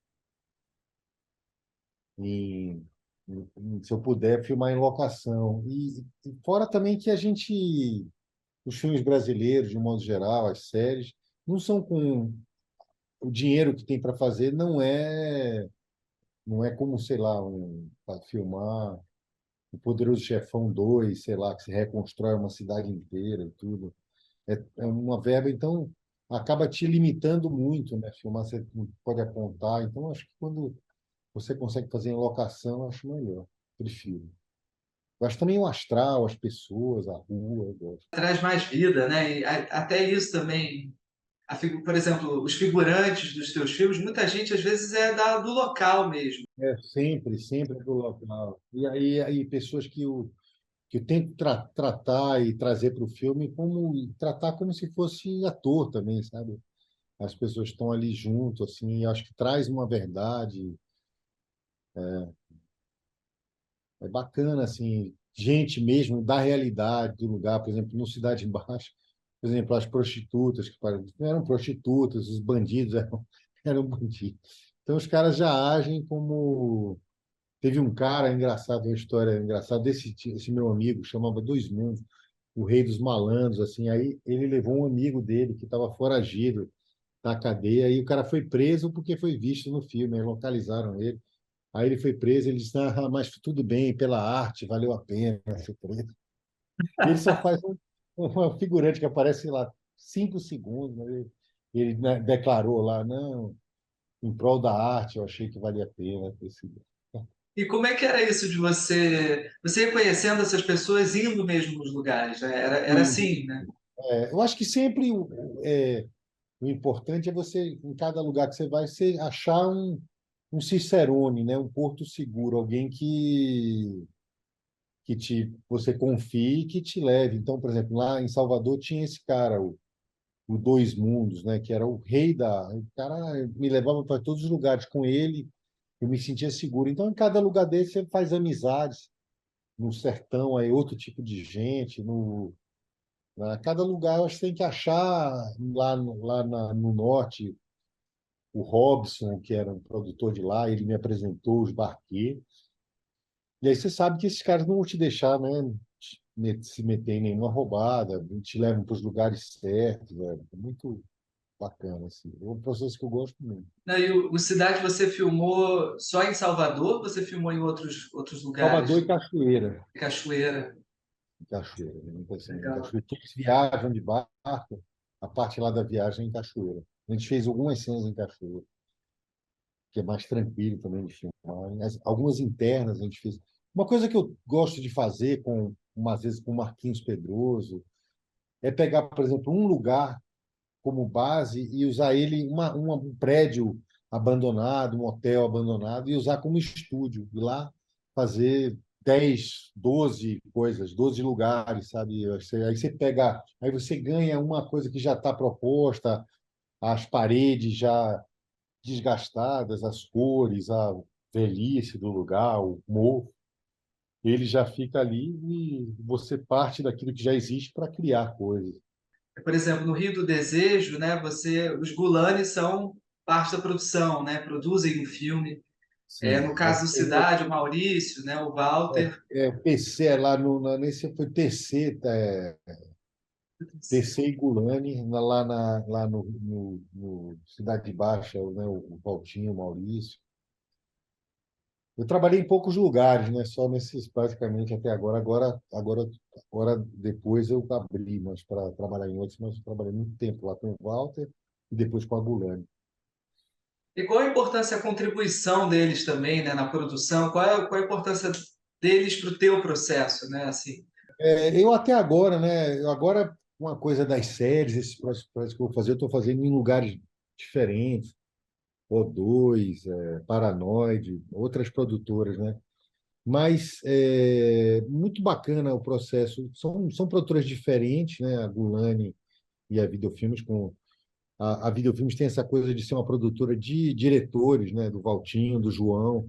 se eu puder, filmar em locação. E fora também que a gente, os filmes brasileiros, de um modo geral, as séries, não são com o dinheiro que tem para fazer, não é como, sei lá, para filmar o Poderoso Chefão 2, sei lá, que se reconstrói uma cidade inteira e tudo. É uma verba, então acaba te limitando muito, né? Filmar você não pode apontar. Então, acho que quando você consegue fazer em locação, eu acho melhor. Prefiro. Eu acho também o astral, as pessoas, a rua, eu gosto. Traz mais vida, né? E até isso também. Por exemplo, os figurantes dos teus filmes, muita gente às vezes é do local mesmo. É sempre, sempre do local. E aí pessoas que eu tento tratar e trazer para o filme como tratar como se fosse ator também, sabe? As pessoas estão ali junto, assim, e acho que traz uma verdade. É bacana, assim, gente mesmo da realidade do lugar, por exemplo, no Cidade Baixa, por exemplo, as prostitutas, que não eram prostitutas, os bandidos eram bandidos. Então, os caras já agem como. Teve um cara engraçado, uma história engraçada esse meu amigo, chamava Dois Mundos, o rei dos malandros, assim, aí ele levou um amigo dele que estava foragido da cadeia, e o cara foi preso porque foi visto no filme, aí localizaram ele. Aí ele foi preso, ele disse, ah, mas tudo bem, pela arte, valeu a pena ser preso. E ele só faz um figurante que aparece, sei lá, 5 segundos, né? Ele, né, declarou lá, não, em prol da arte, eu achei que valia a pena ter sido. E como é que era isso de você ir conhecendo essas pessoas indo mesmo nos lugares, né? Era E, assim, né? eu acho que sempre o importante é você, em cada lugar que você vai, você achar um cicerone, né? Um porto seguro, alguém você confie e que te leve. Então, por exemplo, lá em Salvador tinha esse cara, o Dois Mundos, né? Que era o rei da. O cara me levava para todos os lugares com ele, eu me sentia seguro. Então, em cada lugar desse, você faz amizades. No sertão, aí outro tipo de gente. Cada lugar, eu acho que tem que achar no norte. O Robson, que era um produtor de lá, ele me apresentou os barqueiros. E aí você sabe que esses caras não vão te deixar, né, se meter em nenhuma roubada, te levam para os lugares certos, velho. É muito bacana, assim. É um processo que eu gosto muito. Né, o Cidade você filmou só em Salvador ou você filmou em outros Salvador lugares? e Cachoeira. Cachoeira, Cachoeira, né? Então, assim, em legal. Cachoeira. Todos viajam de barco, a parte lá da viagem é em Cachoeira. A gente fez algumas cenas em Cachoeira, que é mais tranquilo também de filmar. Algumas internas a gente fez. Uma coisa que eu gosto de fazer, às vezes com o Marquinhos Pedroso, é pegar, por exemplo, um lugar como base e usar ele, um prédio abandonado, um hotel abandonado, e usar como estúdio. E lá fazer 10 12 coisas, 12 lugares, sabe? Aí você pega, aí você ganha uma coisa que já está proposta, as paredes já desgastadas, as cores, a velhice do lugar, o mofo. Ele já fica ali e você parte daquilo que já existe para criar coisas. Por exemplo, no Rio do Desejo, né, os Gulanes são parte da produção, né, produzem um filme. No Sim, caso do Cidade, o Maurício, né, o Walter. TC é lá nesse foi TC, TC e Gulani, lá no Cidade Baixa, né, o Valtinho, o Maurício. Eu trabalhei em poucos lugares, né? Só nesses, praticamente até agora. Agora depois eu abri, mas para trabalhar em outros, mas eu trabalhei muito tempo lá com o Walter e depois com a Gulani. E qual a importância, a contribuição deles também, né, na produção? Qual a importância deles para o teu processo, né? Assim, Eu até agora, né? Agora, uma coisa das séries, esses projetos que eu vou fazer, eu estou fazendo em lugares diferentes. O2, Paranoide, outras produtoras, né? Mas é muito bacana o processo. São produtoras diferentes, né? A Gulani e a Videofilmes. A Videofilmes tem essa coisa de ser uma produtora de diretores, né? Do Valtinho, do João.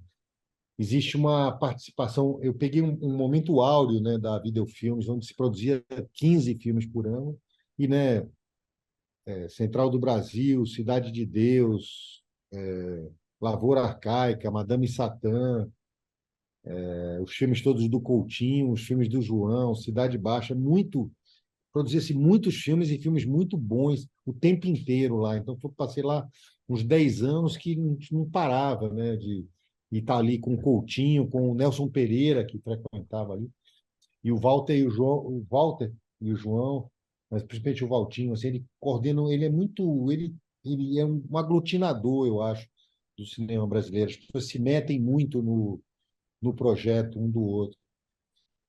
Existe uma participação. Eu peguei um momento áureo, né? Da Videofilmes, onde se produzia 15 filmes por ano. E, né? Central do Brasil, Cidade de Deus, Lavoura Arcaica, Madame Satã, os filmes todos do Coutinho, os filmes do João, Cidade Baixa, produzia-se muitos filmes e filmes muito bons o tempo inteiro lá. Então, eu passei lá uns 10 anos que não parava, né, de estar ali com o Coutinho, com o Nelson Pereira, que frequentava ali, e o Walter e o João, mas principalmente o Valtinho, assim, ele coordena, ele é um aglutinador, eu acho, do cinema brasileiro. As pessoas se metem muito no projeto um do outro.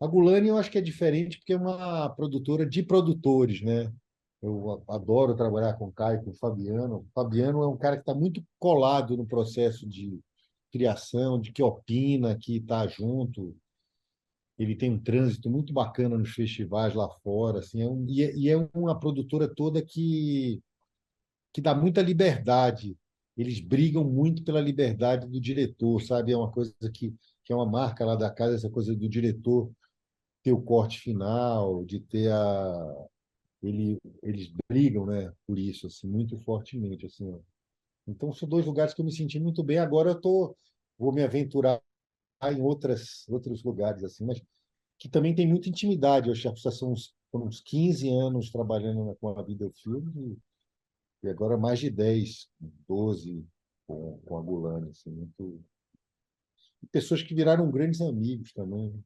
A Gulani eu acho que é diferente porque é uma produtora de produtores, né? Eu adoro trabalhar com o Caio, com o Fabiano. O Fabiano é um cara que está muito colado no processo de criação, de que opina, que está junto. Ele tem um trânsito muito bacana nos festivais lá fora, assim, e é uma produtora toda que dá muita liberdade. Eles brigam muito pela liberdade do diretor, sabe? É uma coisa que é uma marca lá da casa, essa coisa do diretor ter o corte final, de ter eles brigam, né, por isso, assim, muito fortemente, assim. Ó. Então, são dois lugares que eu me senti muito bem. Agora vou me aventurar em outros lugares, assim, mas que também tem muita intimidade. Eu acho que já são foram uns 15 anos trabalhando com a Videofilme e agora mais de 10 12 com a Gulani, assim, muito... E pessoas que viraram grandes amigos também. Né?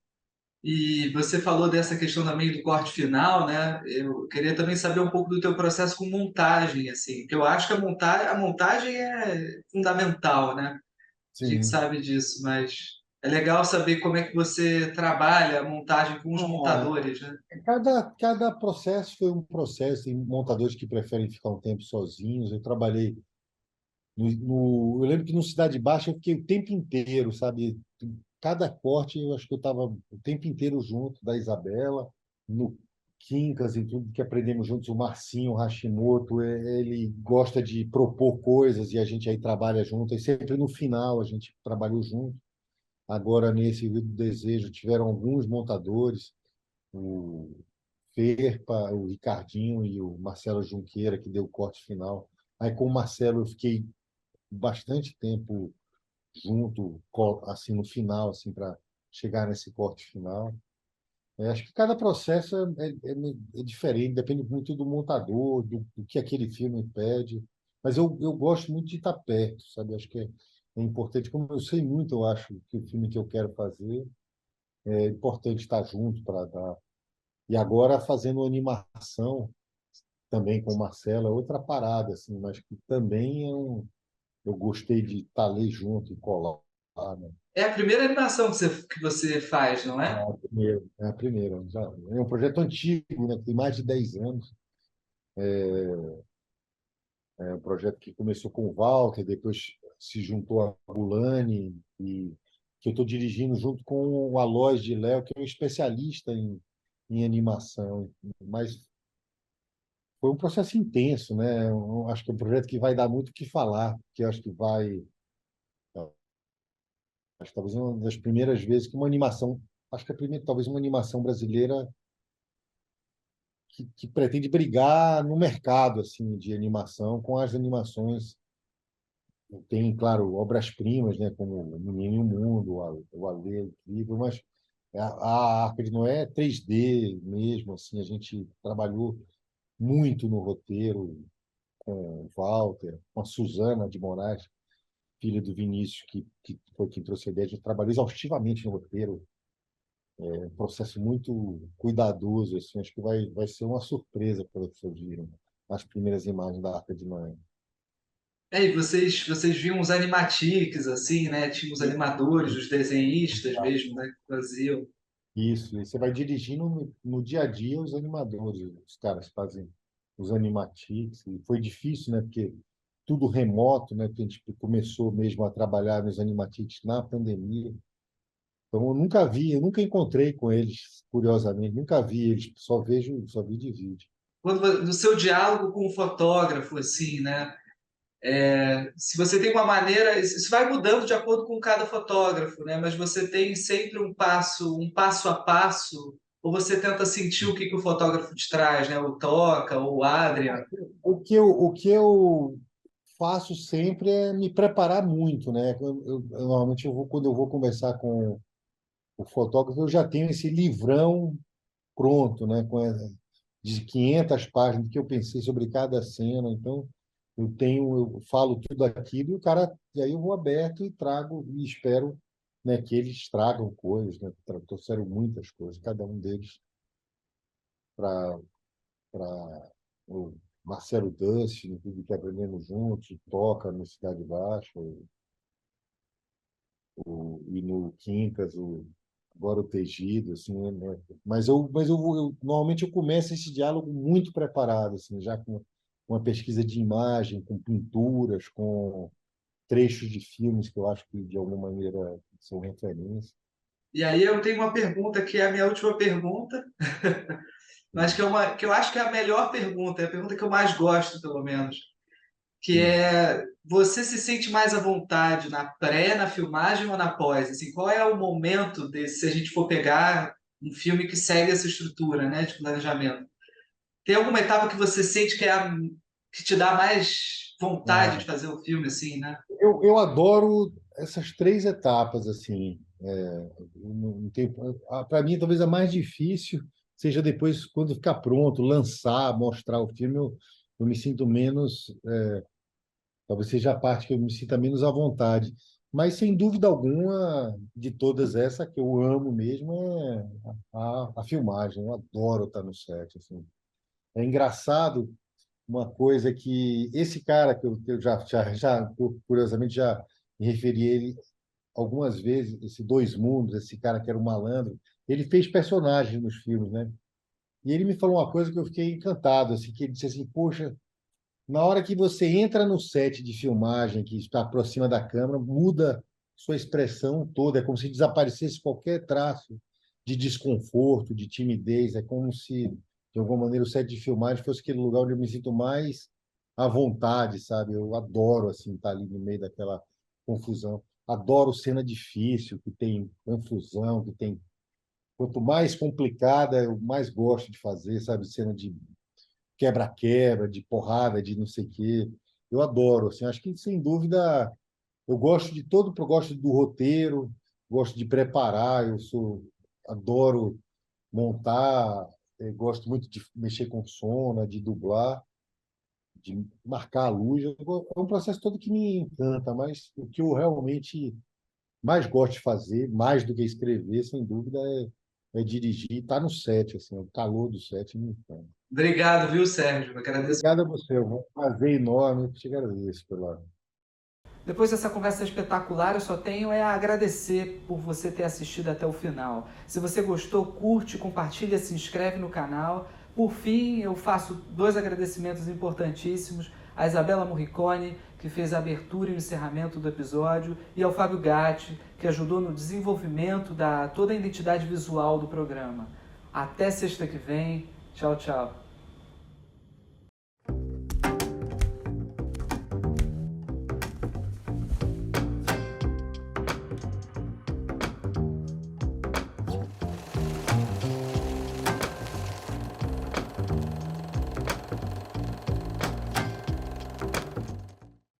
e você falou dessa questão também do corte final, né? Eu queria também saber um pouco do teu processo com montagem, assim, porque eu acho que a montagem é fundamental, né? A gente Sim. sabe disso, mas é legal saber como é que você trabalha a montagem com os montadores, né? Cada processo foi um processo. Tem montadores que preferem ficar um tempo sozinhos. Eu trabalhei eu lembro que no Cidade Baixa eu fiquei o tempo inteiro, sabe? Cada corte eu acho que eu estava o tempo inteiro junto da Isabela, no Quincas e tudo que aprendemos juntos. O Marcinho, o Hashimoto, ele gosta de propor coisas e a gente aí trabalha junto. E sempre no final a gente trabalhou junto. Agora, nesse Rio do Desejo, tiveram alguns montadores o Ferpa, o Ricardinho e o Marcelo Junqueira, que deu o corte final. Aí com o Marcelo eu fiquei bastante tempo junto, assim no final, assim para chegar nesse corte final. Acho que cada processo é diferente, depende muito do montador, do que aquele filme pede. Mas eu gosto muito de estar perto, sabe? Acho que é importante, como eu sei muito, eu acho que o filme que eu quero fazer é importante estar junto para dar. E agora fazendo animação também com o Marcelo, é outra parada, assim, mas que também eu gostei de estar ali junto e colar, né? É a primeira animação que você faz, não É é? a primeira, é a primeira. É um projeto antigo, né? Tem mais de 10 anos. É um projeto que começou com o Walter, depois se juntou a Gulani, e que eu estou dirigindo junto com o Aloys de Léo, que é um especialista em animação. Mas foi um processo intenso, né? Eu acho que é um projeto que vai dar muito o que falar, que eu acho que vai. Acho que talvez uma das primeiras vezes que uma animação. Acho que é a primeira, talvez uma animação brasileira que pretende brigar no mercado assim de animação com as animações. Tem, claro, obras-primas, né, como O Menino e o Mundo, o Ale, o Incrível, mas a Arca de Noé é 3D mesmo, assim, a gente trabalhou muito no roteiro com o Walter, com a Suzana de Moraes, filha do Vinícius, que foi quem trouxe a ideia. A gente trabalhou exaustivamente no roteiro, um processo muito cuidadoso, assim, acho que vai ser uma surpresa para as pessoas virem as primeiras imagens da Arca de Noé. É, e vocês viam os animatiques, assim, né? Tinha os animadores, os desenhistas mesmo, né? Que faziam. Isso, e você vai dirigindo no dia a dia os animadores, os caras fazem os animatics, e foi difícil, né? Porque tudo remoto, né? Porque a gente começou mesmo a trabalhar nos animatics na pandemia. Então eu nunca encontrei com eles, curiosamente, nunca vi eles, só vi de vídeo. No seu diálogo com o fotógrafo, assim, né? Se você tem uma maneira, isso vai mudando de acordo com cada fotógrafo, né? Mas você tem sempre um passo a passo, ou você tenta sentir o que o fotógrafo te traz, né? O Toca, ou o Adrian. O que eu faço sempre é me preparar muito, né? Normalmente quando eu vou conversar com o fotógrafo, eu já tenho esse livrão pronto, né? De 500 páginas que eu pensei sobre cada cena. Então, eu falo tudo aquilo e o cara, e aí eu vou aberto e trago e espero, né, que eles tragam coisas, né? Trouxeram muitas coisas, cada um deles para o Marcelo Dust, no Tudo que Aprendemos Juntos, Toca no Cidade Baixa, e no Quincas, agora o Tegido, assim, né? Normalmente eu começo esse diálogo muito preparado, assim, já com uma pesquisa de imagem, com pinturas, com trechos de filmes que eu acho que de alguma maneira são referência. E aí eu tenho uma pergunta que é a minha última pergunta, mas que eu acho que é a melhor pergunta, é a pergunta que eu mais gosto, pelo menos. Que Sim. é: você se sente mais à vontade na pré, na filmagem ou na pós? Assim, qual é o momento desse, se a gente for pegar um filme que segue essa estrutura, né, de planejamento? Tem alguma etapa que você sente que te dá mais vontade de Ah, fazer o filme, assim, né? eu adoro essas três etapas, assim. Para mim, talvez a mais difícil seja depois, quando ficar pronto, lançar, mostrar o filme, eu me sinto menos. Talvez seja a parte que eu me sinta menos à vontade. Mas, sem dúvida alguma, de todas essas, que eu amo mesmo é a filmagem. Eu adoro estar no set. Assim. É engraçado uma coisa que esse cara, que eu curiosamente, já me referi a ele algumas vezes, esse Dois Mundos, esse cara que era o malandro, ele fez personagens nos filmes, né? E ele me falou uma coisa que eu fiquei encantado, assim, que ele disse assim, poxa, na hora que você entra no set de filmagem, que está aproxima da câmera, muda sua expressão toda, é como se desaparecesse qualquer traço de desconforto, de timidez, é como se, de alguma maneira, o set de filmagem fosse aquele lugar onde eu me sinto mais à vontade, sabe? Eu adoro, assim, estar ali no meio daquela confusão. Adoro cena difícil, que tem confusão, que tem... Quanto mais complicada, eu mais gosto de fazer, sabe? Cena de quebra-quebra, de porrada, de não sei o quê. Eu adoro, assim, acho que sem dúvida eu gosto de todo, eu gosto do roteiro, gosto de preparar, adoro montar, gosto muito de mexer com som, né, de dublar, de marcar a luz. É um processo todo que me encanta, mas o que eu realmente mais gosto de fazer, mais do que escrever, sem dúvida, é dirigir, estar no set, assim, o calor do set me encanta. Obrigado, viu, Sérgio? Eu agradeço. Obrigado a você, é um prazer enorme, te agradeço pela. Depois dessa conversa espetacular, eu só tenho a agradecer por você ter assistido até o final. Se você gostou, curte, compartilha, se inscreve no canal. Por fim, eu faço 2 agradecimentos importantíssimos a Isabela Morricone, que fez a abertura e o encerramento do episódio, e ao Fábio Gatti, que ajudou no desenvolvimento da toda a identidade visual do programa. Até sexta que vem. Tchau, tchau.